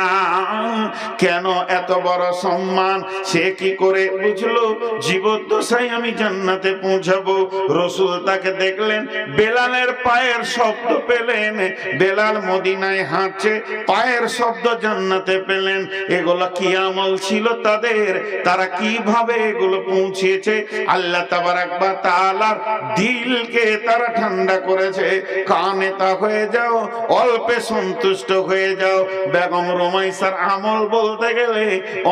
কেন এত বড় সম্মান? সে কি করে বুঝলো জীবদ্দশায় আমি জান্নাতে পৌঁছাবো? রসুল তাকে দেখলেন, বেলালের পায়ের শব্দ পেলেন, বেলাল মদিনায় হাঁটছে, পায়ের শব্দ জান্নাতে পেলেন। এগুলো কি আমল ছিল তাদের? তারা কিভাবে এগুলো পৌঁছেছে? আল্লাহ তাবারাক ওয়া তাআলার দিলকে তারা ঠান্ডা করেছে। কানে তা হয়ে যাও, অল্পে সন্তুষ্ট হয়ে যাও। বেগম রুমাইসার আমল বলতে গেলে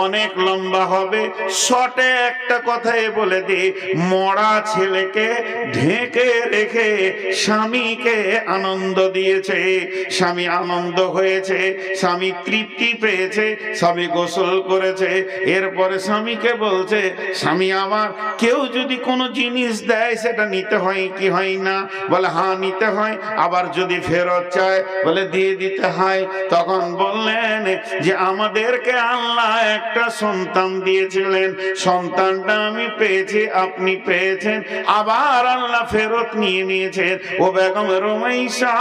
অনেক লম্বা হবে, শর্টে একটা কথাই বলে দিই। মরা ছেলেকে ঢেকে রেখে স্বামীকে আনন্দ দিয়েছে, স্বামী আনন্দ হয়েছে, স্বামী তৃপ্তি পেয়েছে, স্বামী গোসল করেছে। এরপরে স্বামীকে বলছে, স্বামী আমার, কেউ যদি কোনো জিনিস দেয় সেটা নিতে হয় কি হয় না? বলে হ্যাঁ নিতে হয়। আবার যদি ফেরত চায় বলে দিয়ে দিতে হয়। তখন বললেন যে আমাদেরকে আল্লাহ একটা সন্তান দিয়েছিলেন, সন্তানটা আমি পেয়েছি, আপনি পেয়েছেন, আবার আল্লাহ ফেরত নিয়ে নিয়েছেন। ও বেগম রুমাইসা,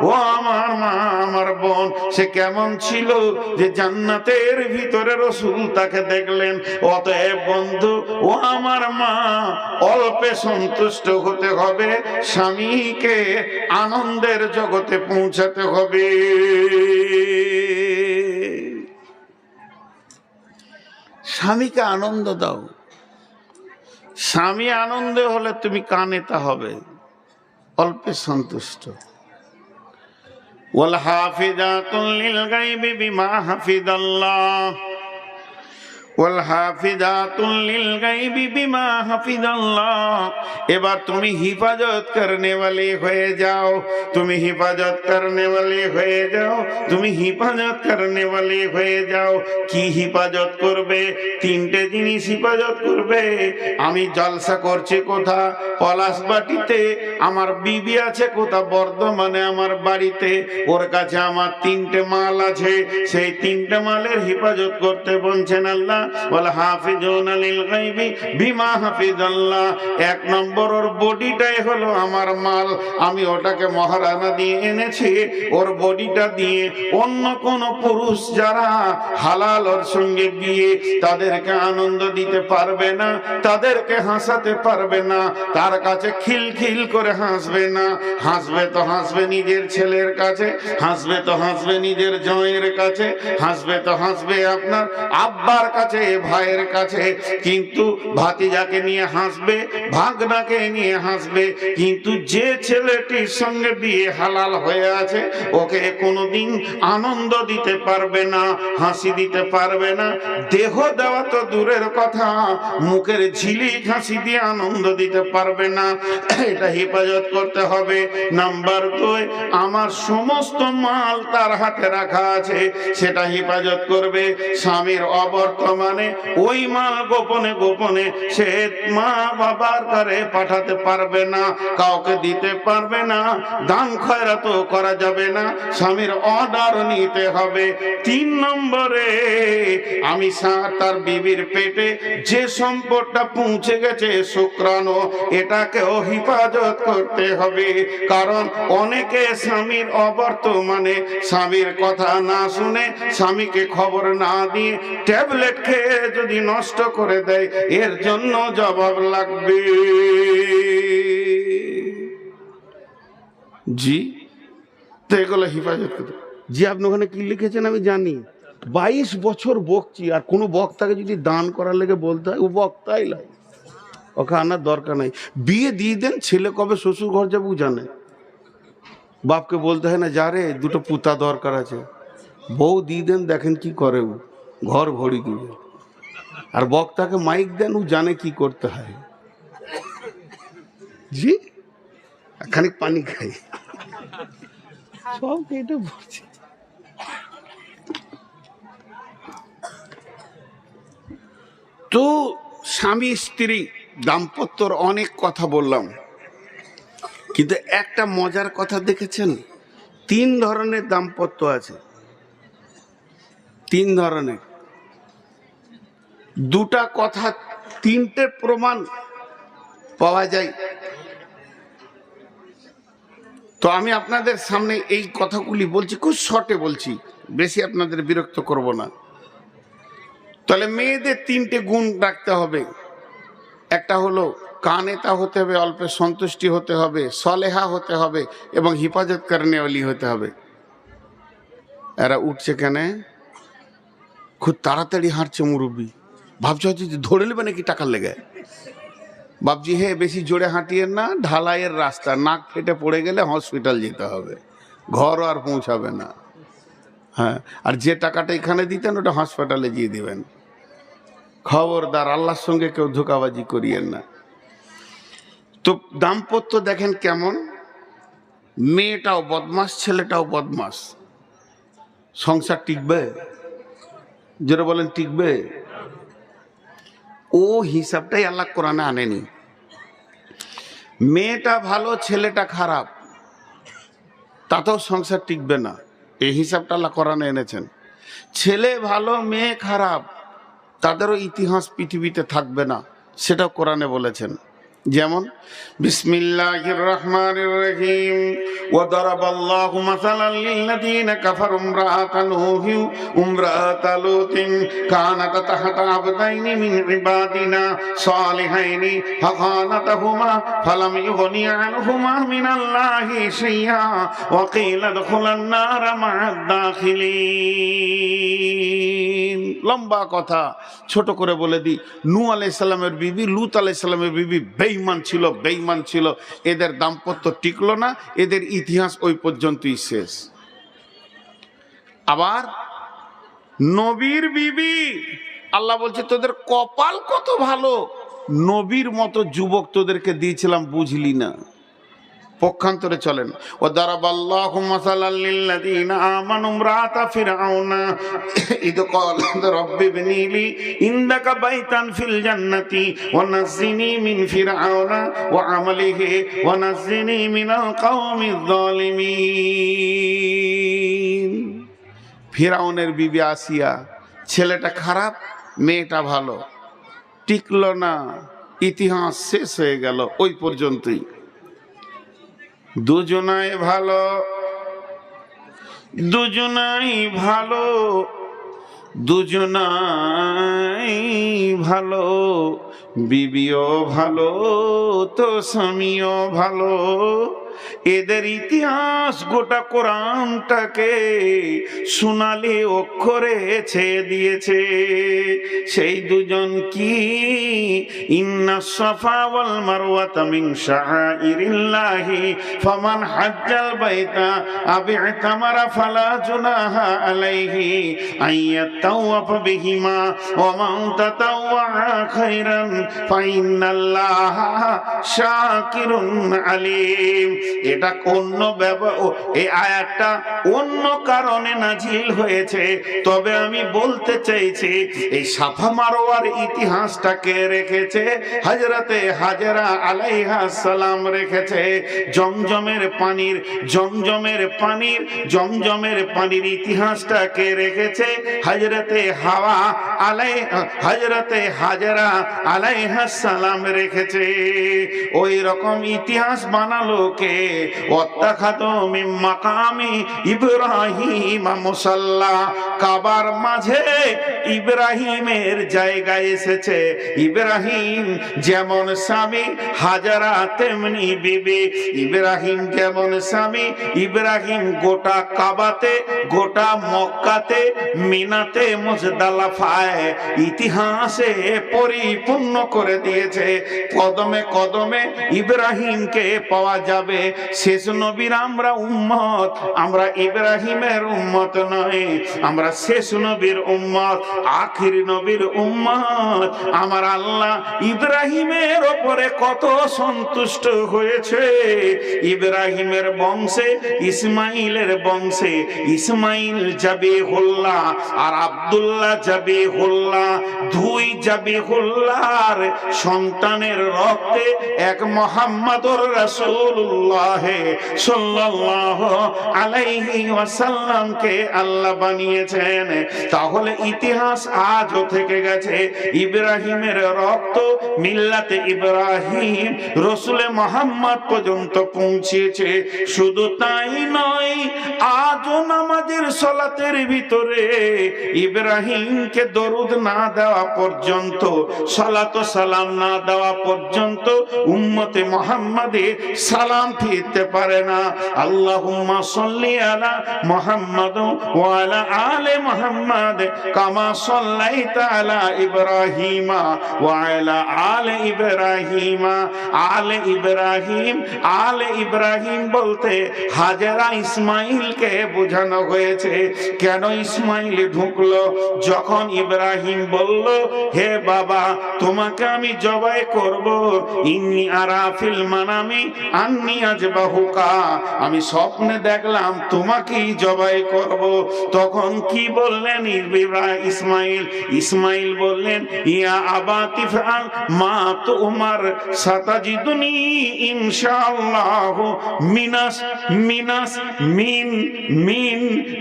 ও আমার মা, আমার বোন, সে কেমন ছিল যে জান্নাতের ভিতরে রসুল তাকে দেখলেন। অতএব বন্ধু, ও আমার মা, অল্পে সন্তুষ্ট হতে হবে, স্বামীকে আনন্দের জগতে পৌঁছাতে হবে। স্বামীকে আনন্দ দাও। স্বামী আনন্দে হলে তুমি কানে তা হবে, অল্পে সন্তুষ্ট। ওয়াল হাফিজাতুল লিল গায়বি বিমা হাফিজাল্লাহ, ওয়াল হাফিজাতুল লিল গায়বি বিমা হাফিজাল্লাহ। এবার তুমি হিফাজত করনে वाले হয়ে যাও, তুমি হিফাজত করনে वाले হয়ে যাও, তুমি হিফাজত করনে वाले হয়ে যাও। কি হিফাজত করবে? তিনটে জিনিস হিফাজত করবে। আমি জলসা করছি কোথা? পলাশবাটিতে। আমার বিবি আছে কোথা? বর্ধমানে আমার বাড়িতে। ওর কাছে আমার তিনটে মাল আছে, সেই তিনটে মালের হিফাজত করতে বলছেন আল্লাহ। ওয়াল হাফিজুনা লিল গায়বি বিমা হাফিজাল্লাহ। এক নম্বর, ওর বডিটাই হলো আমার মাল। আমি ওটাকে মহারানা দিয়ে এনেছি। ওর বডিটা দিয়ে অন্য কোন পুরুষ যারা হালাল ওর সঙ্গে বিয়ে, তাদেরকে আনন্দ দিতে পারবে না, তাদেরকে হাসাতে পারবে না, তার কাছে খিলখিল করে হাসবে না। হাসবে তো হাসবে নিজের ছেলের কাছে, হাসবে তো হাসবে নিজের জয়ের কাছে, হাসবে তো হাসবে আপনার আব্বার কাছে, ভাইয়ের কাছে। কিন্তু ভাতিজাকে নিয়ে হাসবে, ভাগনাকে নিয়ে হাসবে। কিন্তু যে ছেলেটির সঙ্গে বিয়ে হালাল হয়ে আছে, ওকে কোনোদিন আনন্দ দিতে পারবে না, হাসি দিতে পারবে না। দেহ দেওয়া তো দূরের কথা, মুখের ঝিলিক হাসি দিয়ে আনন্দ দিতে পারবে না। এটা হেফাজত করতে হবে। নাম্বার 2, আমার সমস্ত মাল তার হাতে রাখা আছে, সেটা হেফাজত করবে। স্বামীর অবর্তমানে ওই মাল গোপনে গোপনে সে মা বাবার ঘরে পাঠাতে পারবে না, কাউকে দিতে পারবে না, দান খয়রাত করা যাবে না, স্বামীর অর্ডার নিতে হবে। 3 নম্বরে, আমি তার বিবির পেটে যে সম্পদটা পৌঁছে গেছে শুক্রাণু, এটাকেও হিফাজত করতে হবে। কারণ অনেকে স্বামীর অবর্তমানে স্বামীর কথা না শুনে, স্বামীকে খবর না দিয়ে ট্যাবলেট খেয়ে যদি নষ্ট করে দেয়, এর জন্য জবাব লাগবে। জি, তো এগুলো হিফাজত করতে। জি, আপনি ওখানে কি লিখেছেন আমি জানি। 22 বছর বকছি, আর কোনো বক্তাকে যদি দান করার লেগে বলতে হয়, ও বক্তাই লাগে, ওকে আনার দরকার নাই। বিয়ে দিয়ে দেন, ছেলে কবে শ্বশুর ঘর যাবো জানে। বাপকে বলতে হয় না, যা রে দুটো পুতা দরকার আছে, বউ দিয়ে দেন, দেখেন কি করে, ও ঘর ভরি দিবে। আর বক্তাকে মাইক দেন, ও জানে কি করতে হয়। জি, খানিক পানি খাই, সব কেটে পড়ছে। তো স্বামী স্ত্রী দাম্পত্যর অনেক কথা বললাম, কিন্তু একটা মজার কথা দেখেছেন? 3 ধরনের দাম্পত্য আছে, 3 ধরনের। 2টা কথা, 3টে প্রমাণ পাওয়া যায়। তো আমি আপনাদের সামনে এই কথাগুলি বলছি, খুব শর্টে বলছি, বেশি আপনাদের বিরক্ত করব না। তাহলে মেয়েদের 3টে গুণ রাখতে হবে। একটা হলো কানেতা হতে হবে, অল্পে সন্তুষ্টি হতে হবে, সলেহা হতে হবে এবং হিফাজত করনেওয়ালি হতে হবে। এরা উঠছে কেন? খুব তাড়াতাড়ি হাঁটছে মুরব্বী, ভাবছে হচ্ছে ধরে নেবে নাকি টাকার লেগে। বাবজি হে বেশি জোরে হাঁটিয়েন না, ঢালাইয়ের রাস্তা, নাক ফেটে পড়ে গেলে হসপিটাল যেতে হবে, ঘরও আর পৌঁছাবে না। হ্যাঁ, আর যে টাকাটা এখানে দিতেন ওটা হাসপাতালে দিয়ে দিবেন। খবরদার, আল্লাহর সঙ্গে কেউ ধোঁকাবাজি করিয়েন না। তো দাম্পত্য দেখেন কেমন, মেয়েটাও বদমাস, ছেলেটাও বদমাস, সংসার টিকবে? যারা বলেন টিকবে? ও হিসাবটাই আল্লাহ কোরআনে আনেনি। মেয়েটা ভালো, ছেলেটা খারাপ, তাতেও সংসার টিকবে না, এই হিসাবটা আল্লাহ কোরআনে এনেছেন। ছেলে ভালো, মেয়ে খারাপ, তাদেরও ইতিহাস পৃথিবীতে থাকবে না, সেটাও কোরআনে বলেছেন। যেমন বিসমিল্লাহির রহমানির রহিম, ওয়া দারাবাল্লাহু মাসালান লিল্লাযীনা কাফারু ইমরাআতা নূহিন ওয়া ইমরাআতা লূতিন কানাতা তাহতা আবদাইনি মিন ইবাদিনা সালিহাইনি ফাখানাতাহুমা ফালাম ইউগনিয়া আনহুমা মিনাল্লাহি শাইআ ওয়া কিলা দুখুলান নারা মা'আদ দাখিলিন। লম্বা কথা, ছোট করে বলে দিই। নূহ আলাইহিস সালামের বিবি, লূত আলাইহিস সালামের বিবি বেঈমান ছিল, বেঈমান ছিল। এদের দাম্পত্য টিকলো না, এদের ইতিহাস ওই পর্যন্তই শেষ। আবার নবীর বিবি, আল্লাহ বলছে তোদের কপাল কত ভালো, নবীর মতো যুবক তোদেরকে দিয়েছিলাম, বুঝলি না। পক্ষান্তরে চলেন, ও দারাবাল্লাহু মাসালাল লিল্লাযীনা আমানু ইমরাআতা ফিরআউনা ইদ ক্বালাত রাব্বি ইবনি লি ইনদাকা বাইতান ফিল জান্নাতি ওয়া নাজ্জিনি মিন ফিরআউনা ওয়া আমালিহি ওয়া নাজ্জিনি মিনাল কওমিজ যালিমিন। ফিরআউনের বিবি আসিয়া, ছেলেটা খারাপ, মেয়েটা ভালো, টিকলো না, ইতিহাস শেষ হয়ে গেল ওই পর্যন্তই। দুজনাই ভালো, দুজনাই ভালো, দুজনাই ভালো, বিবিও ভালো তো স্বামীও ভালো। এদের ইতিহাস গোটা কোরআনটাকে সোনালি অক্ষরে ছেয়ে দিয়েছে। সেই দুজন কি, ইন্নাস সাফা ওয়াল মারওয়াতা মিন শাআইরিল্লাহি ফামান হাজ্জাল বাইতা আও ইতামারা ফালা জুনাহা আলাইহি আইয়াতাওয়াফা বিহিমা ওয়া মান তাতাওয়া খায়রান ফাইন্নাল্লাহা শাকিরুন আলিম। এটা অন্য এই আয়াতটা অন্য কারণে নাজিল হয়েছে, তবে আমি বলতে চাইছি এই সাফা মারওয়ার ইতিহাসটাকে রেখেছে হযরতে হাজরা আলাইহিস সালাম, রেখেছে জমজমের পানির ইতিহাসটাকে রেখেছে হযরতে হযরতে হাজরা আলাইহিস সালাম রেখেছে। ওই রকম ইতিহাস বানালো কে? ওয়াত্তাখাযু মিন মাকামি ইব্রাহিম মুসাল্লা, কাবার মাঝে ইব্রাহিমের জায়গা এসেছে। ইব্রাহিম যেমন স্বামী, হাজারা তেমনি বিবি। ইব্রাহিম যেমন স্বামী, ইব্রাহিম গোটা কাবাতে, গোটা মক্কাতে, মিনাতে, মুজদালিফায় ইতিহাসে পরিপূর্ণ করে দিয়েছে। কদমে কদমে ইব্রাহিমকে পাওয়া যাবে। শেষ নবীর আমরা উম্মত, আমরা ইব্রাহিমের উম্মত নয়, আমরা শেষ নবীর উম্মত, আখির নবীর উম্মত। আমার আল্লাহ ইব্রাহিমের ওপরে কত সন্তুষ্ট হয়েছে। ইব্রাহিমের বংশে, ইসমাইলের বংশে, ইসমাইল জাবিহুল্লাহ আর আব্দুল্লাহ জাবিহুল্লাহ, দুই জাবিহুল্লাহর সন্তানের রক্তে এক মুহাম্মাদুর রাসূলুল্লাহ রাসূলুল্লাহ সাল্লাল্লাহু আলাইহি ওয়াসাল্লামকে আল্লাহ বানিয়েছেন। তাহলে ইতিহাস আজও থেকে গেছে। ইব্রাহিমের রক্ত মিল্লাতে ইব্রাহিম রসুলে মুহাম্মদ পর্যন্ত পৌঁছেছে। শুধু তাই নয়, আজও নামাজের সালাতের ভিতরে ইব্রাহিমকে দরুদ না দেওয়া পর্যন্ত, সালাত ও সালাম না দেওয়া পর্যন্ত উম্মতে মুহাম্মাদে সালাম ফিরতে পারে না। আল্লাহুম্মা সাল্লি আলা মুহাম্মাদ ওয়া আলা আলি মুহাম্মাদ কামা সাল্লাইতা আলা ইব্রাহিমা ওয়া আলা আলি ইব্রাহিমা। আলে ইব্রাহিম, আলে ইব্রাহিম বলতে হাজেরা ইসমাইলকে বোঝানো হয়েছে। কেন ইসমাইল ঢুকলো? যখন ইব্রাহিম বলল, হে বাবা, তোমাকে আমি জবাই করব, ইন্নী আরা ফিল মানামি আন্নী আযবাহুকা, আমি স্বপ্নে দেখলাম তোমাকেই জবাই করব। তখন কি বললেন ইসমাইল? ইসমাইল বললেন, ইয়া আবাতি ফাল মা তুমার সাতাজিদুনি ইনশাআল্লাহ মিনাস মিনাস মিন মিন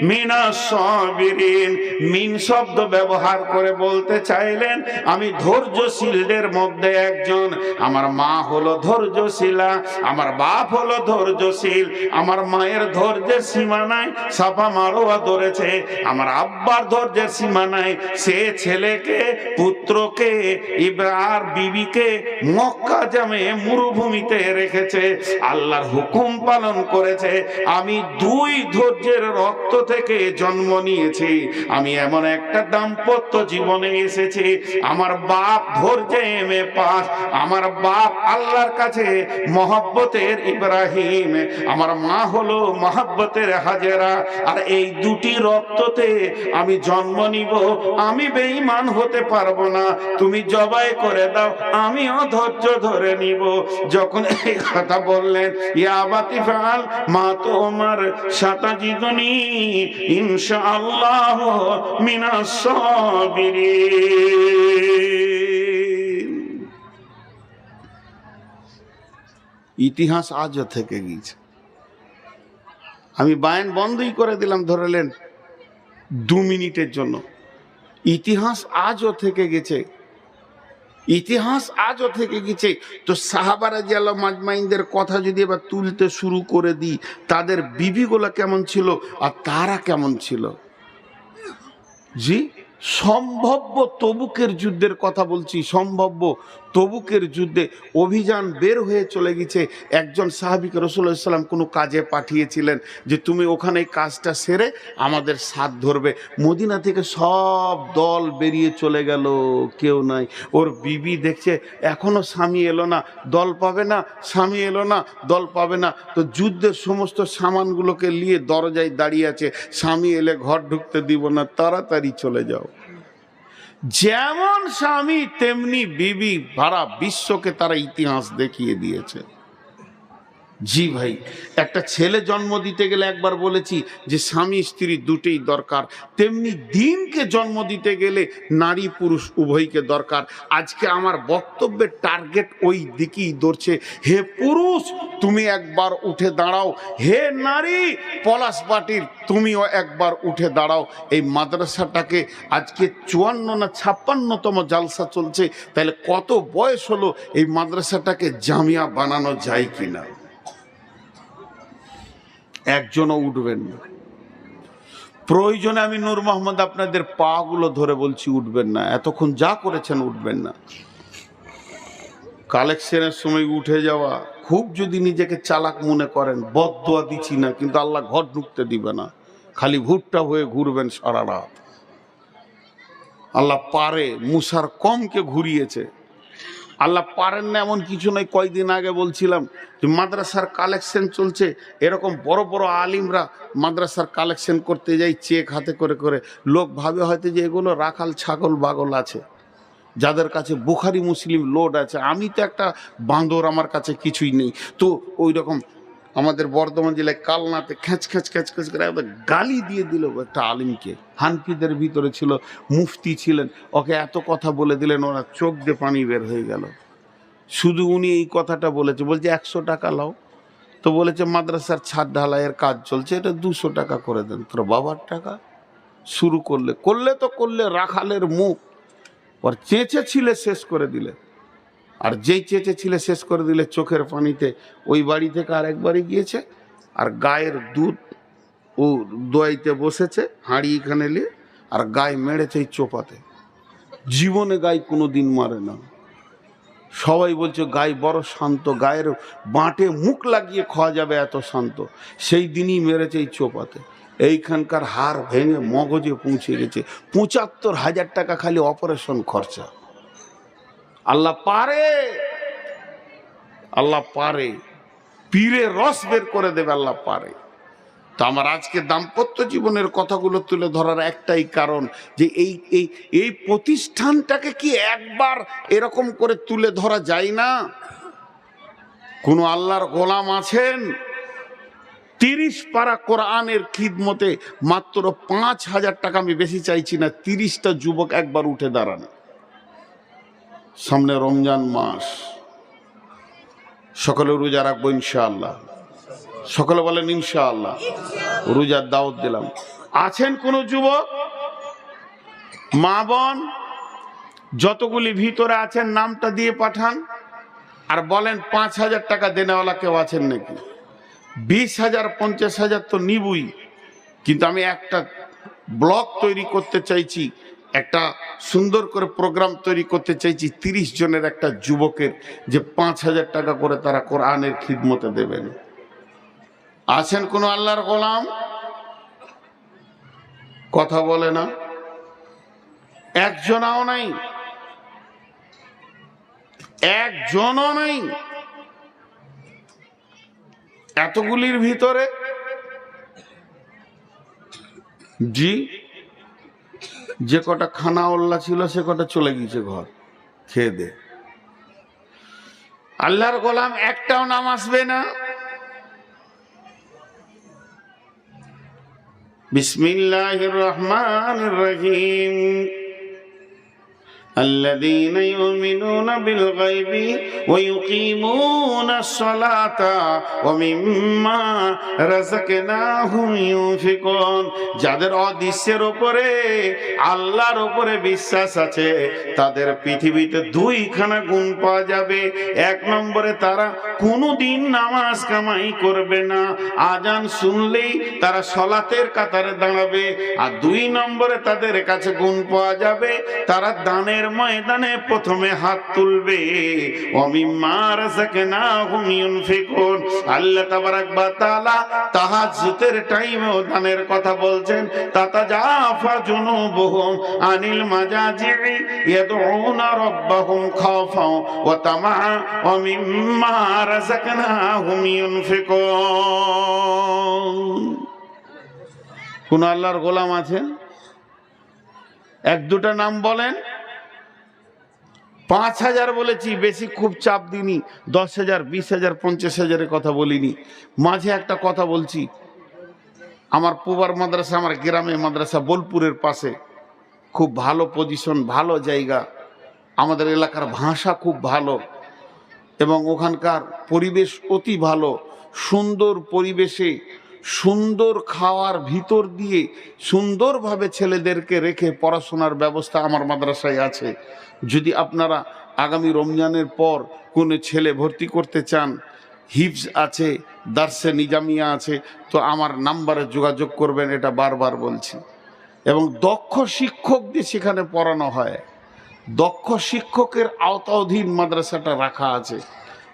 মিনাস সাবিরিন। মিন শব্দ ব্যবহার করে বলতে চাইলেন আমি ধৈর্যশীলদের মধ্যে একজন। আমার মা হলো ধৈর্যশীলা, আমার বাপ হলো ধৈর্যশীল। আমার মায়ের ধৈর্যের সীমা নাই, সাফা মারোয়া ধরেছে। আমার আব্বার ধৈর্যের সীমা নাই, সে ছেলেকে, পুত্রকে, ইব্রাহিম বিবিকে মক্কা জামে মরুভূমিতে রেখেছে, আল্লাহর হুকুম পালন করেছে। আমি দুই ধৈর্যের রক্ত থেকে জন্ম নিয়েছি। আমি এমন একটা দাম্পত্য জীবনে এসেছি, আমার বাপ ধৈর্যে এমএ পাস, আমার বাপ আল্লাহর কাছে মহব্বতের ইব্রাহিম, আমার মা হলো মহব্বতের হাজেরা। আর এই দুটি রক্ততে আমি জন্ম নিব। আমি বেঈমান হতে পারবো না, তুমি জবাই করে দাও, আমিও ধৈর্য ধরে নিব। যখন এই কথা বললেন, ইয়া বাতি ফাল মা তুমার সাতাজিদুনি ইনশাআল্লাহ মিনাস সাবিরিন। ইতিহাস আজও থেকে গিয়েছে। আমি বায়ান বন্ধই করে দিলাম, ধরলেন 2 মিনিটের জন্য। ইতিহাস আজও থেকে গেছে, ইতিহাস আজও থেকে গেছে। তো সাহাবা রাদিয়াল্লাহু মাজমাইনদের কথা যদি এবার তুলতে শুরু করে দিই, তাদের বিবিগুলো কেমন ছিল আর তারা কেমন ছিল। জি, সম্ভাব্য তবুকের যুদ্ধের কথা বলছি, সম্ভাব্য তবুকের যুদ্ধে অভিযান বের হয়ে চলে গেছে। একজন সাহাবীকে রাসূলুল্লাহ সাল্লাল্লাহু আলাইহি ওয়াসাল্লাম কোনো কাজে পাঠিয়েছিলেন যে তুমি ওখানে এই কাজটা সেরে আমাদের সাথ ধরবে। মদিনা থেকে সব দল বেরিয়ে চলে গেল, কেউ নাই। ওর বিবি দেখছে এখনো স্বামী এলো না, দল পাবে না, স্বামী এলো না, দল পাবে না। তো যুদ্ধের সমস্ত সামানগুলোকে নিয়ে দরজায় দাঁড়িয়ে আছে, স্বামী এলে ঘর ঢুকতে দিব না, তাড়াতাড়ি চলে যাও। যেমন স্বামী তেমনি বিবি, সারা বিশ্বকে তারা ইতিহাস দেখিয়ে দিয়েছে। জি ভাই, একটা ছেলে জন্ম দিতে গেলে একবার বলেছি যে স্বামী স্ত্রী দুটোই দরকার, তেমনি দিনকে জন্ম দিতে গেলে নারী পুরুষ উভয়কে দরকার। আজকে আমার বক্তব্যের টার্গেট ওই দিকেই ধরছে। হে পুরুষ, তুমি একবার উঠে দাঁড়াও, হে নারী পলাশবাটির তুমিও একবার উঠে দাঁড়াও। এই মাদ্রাসাটাকে আজকে 54 না 56তম জালসা চলছে, তাহলে কত বয়স হলো এই মাদ্রাসাটাকে জামিয়া বানানো যায় কিনা? একজনও উঠবেন না। প্রয়োজনে আমি নূর মোহাম্মদ আপনাদের পা গুলো ধরে বলছি, উঠবেন না। এতক্ষণ যা করেছেন উঠবেন না। কালেকশনের সময় উঠে যাওয়া, খুব যদি নিজেকে চালাক মনে করেন, বদদোয়া দিচ্ছি না, কিন্তু আল্লাহ ঘর ঢুকতে দিবে না। খালি ভুট্টা হয়ে ঘুরবেন সারা রাত। আল্লাহ পারে, মুসার কমকে ঘুরিয়েছে। আল্লাহ পারেন না এমন কিছু নয়। কয়দিন আগে বলছিলাম যে মাদ্রাসার কালেকশন চলছে, এরকম বড় বড় আলিমরা মাদ্রাসার কালেকশন করতে যাই চেক হাতে করে করে। লোক ভাবে হয়তো যে এগুলো রাখাল ছাগল বাগল আছে, যাদের কাছে বুখারি মুসলিম লোড আছে। আমি তো একটা বাঁদর, আমার কাছে কিছুই নেই। তো ওই রকম আমাদের বর্ধমান জেলায় কালনাতে খ্যাঁচ খ্যাঁচ খ্যাঁচ খ্যাঁচ করে একবার গালি দিয়ে দিল একটা আলিমকে। হানফিদের ভিতরে ছিল, মুফতি ছিলেন, ওকে এত কথা বলে দিলেন, ওরা চোখ দিয়ে পানি বের হয়ে গেল। শুধু উনি এই কথাটা বলেছে, বলছে 100 টাকা লাও, তো বলেছে মাদ্রাসার ছাদ ঢালাইয়ের কাজ চলছে, এটা 200 টাকা করে দেন। তোর বাবার টাকা শুরু করলে তো করলে রাখালের মুখ ওর চেঁচে ছিলে শেষ করে দিলে। আর যেই চেঁচে ছিলে শেষ করে দিলে চোখের পানিতে ওই বাড়ি থেকে আর একবারই গিয়েছে, আর গায়ের দুধ ও দোয়াইতে বসেছে হাঁড়ি এখানে নিয়ে, আর গায়ে মেরেছে এই চোপাতে। জীবনে গায়ে কোনো দিন মারে না। সবাই বলছে গায়ে বড় শান্ত, গায়ের বাঁটে মুখ লাগিয়ে খাওয়া যাবে এত শান্ত। সেই দিনই মেরেছে এই চোপাতে। এইখানকার হাড় ভেঙে মগজে পৌঁছে গেছে। ৭৫,০০০ টাকা খালি অপারেশন খরচা। আল্লাহ পারে, আল্লাহ পারে, পীরে রস বের করে দেবে, আল্লাহ পারে। তো আমার আজকে দাম্পত্য জীবনের কথাগুলো তুলে ধরার একটাই কারণ যে এই প্রতিষ্ঠানটাকে কি একবার এরকম করে তুলে ধরা যায় না? কোন আল্লাহর গোলাম আছেন 30 পারা কোরআনের খিদমতে মাত্র ৫,০০০ টাকা, আমি বেশি চাইছি না, 30টা যুবক একবার উঠে দাঁড়ান। সামনে রমজান মাস, সকলে রোজা রাখবো ইনশাআল্লাহ। সকলে বলেন ইনশাআল্লাহ। রোজার দাওয়াত দিলাম। আছেন কোন যুবক, মা বোন, যতগুলি ভিতরে আছেন নামটা দিয়ে পাঠান, আর বলেন ৫,০০০ টাকা দেনেওয়ালা কেউ আছেন নাকি? ২০,০০০ ৫০,০০০ তো নিবই, কিন্তু আমি একটা ব্লগ তৈরি করতে চাইছি, একটা সুন্দর করে প্রোগ্রাম তৈরি করতে চাইছি 30 জনের একটা যুবকের, যে ৫,০০০ টাকা করে তারা কোরআনের খিদমতে দেবেন। আছেন কোন আল্লাহর গোলাম? কথা বলে না, একজনও নাই, একজনও নাই। এতগুলির ভিতরে জি যে কটা খানা ওল্লা ছিল সে কটা চলে গিয়েছে ঘর খেয়ে দে। আল্লাহর গোলাম একটাও নাম আসবে না। বিসমিল্লাহির রহমানির রহিম। الذين يؤمنون بالغيب ويقيمون الصلاة ومما رزقناهم ينفقون। যাদের অদৃশ্যের উপরে আল্লাহর উপরে বিশ্বাস আছে তাদের পৃথিবীতে 2খানা গুণ পাওয়া যাবে। 1 নম্বরে তারা কোনোদিন নামাজ কামাই করবে না, আজান শুনলেই তারা সলাতের কাতারে দাঁড়াবে। আর 2 নম্বরে তাদের কাছে গুণ পাওয়া যাবে তারা দানের ময়দানে প্রথমে হাত তুলবে। ওয়ামিম্মা রাযাকনাহুম ইউনফিকুন। আল্লাহ তাবারাক ওয়া তাআলা তাহাজ্জুদের টাইমেও দানের কথা বলছেন। তাতাজাফা জুনুবুহুম আনিল মাজাজি'i ইয়াদউনা রাব্বাহুম খাওফান ওয়া তামাআ ওয়া মিম্মা রাযাকনাহুম ইউনফিকুন। কোন আল্লাহর গোলাম আছেন? 1-2টা নাম বলেন। ৫,০০০ বলেছি, বেশি খুব চাপ দিইনি। 10,০০০, 20,০০০, 50,০০০-এর কথা বলিনি। মাঝে একটা কথা বলছি, আমার পুবার মাদ্রাসা, আমার গ্রামে মাদ্রাসা বোলপুরের পাশে, খুব ভালো পজিশন, ভালো জায়গা, আমাদের এলাকার ভাষা খুব ভালো এবং ওখানকার পরিবেশ অতি ভালো। সুন্দর পরিবেশে সুন্দর খাওয়ার ভিতর দিয়ে সুন্দরভাবে ছেলেদেরকে রেখে পড়াশোনার ব্যবস্থা আমার মাদ্রাসায় আছে। যদি আপনারা আগামী রমজানের পর কোনো ছেলে ভর্তি করতে চান, হিফজ আছে, দার্সে নিজামিয়া আছে, তো আমার নাম্বারে যোগাযোগ করবেন, এটা বারবার বলছি। এবং দক্ষ শিক্ষক দিয়ে সেখানে পড়ানো হয়। দক্ষ শিক্ষকের আওতাধীন মাদ্রাসাটা রাখা আছে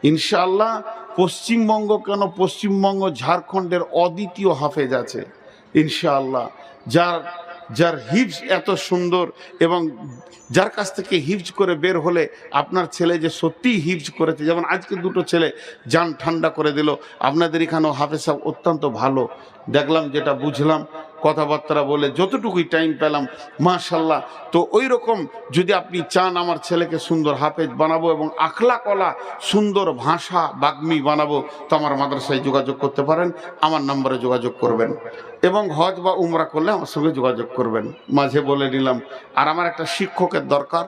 ইনশাআল্লাহ। পশ্চিমবঙ্গ কেন, পশ্চিমবঙ্গ ঝাড়খণ্ডের অদ্বিতীয় হাফেজ আছে ইনশাআল্লাহ, যার হিফজ এত সুন্দর, এবং যার কাছ থেকে হিফজ করে বের হলে আপনার ছেলে যে সত্যিই হিফজ করেছে, যেমন আজকে 2টো ছেলে জান ঠান্ডা করে দিল। আপনাদের এখানেও হাফেজ সাহেব অত্যন্ত ভালো দেখলাম, যেটা বুঝলাম কথাবার্তা বলে যতটুকুই টাইম পেলাম, মাশাল্লাহ। তো ওই রকম যদি আপনি চান আমার ছেলেকে সুন্দর হাফেজ বানাবো এবং আখলাকওয়ালা সুন্দর ভাষা বাগ্মী বানাবো, তো আমার মাদ্রাসায় যোগাযোগ করতে পারেন, আমার নম্বরে যোগাযোগ করবেন। এবং হজ বা উমরা করলে আমার সঙ্গে যোগাযোগ করবেন, মাঝে বলে নিলাম। আর আমার একটা শিক্ষকের দরকার।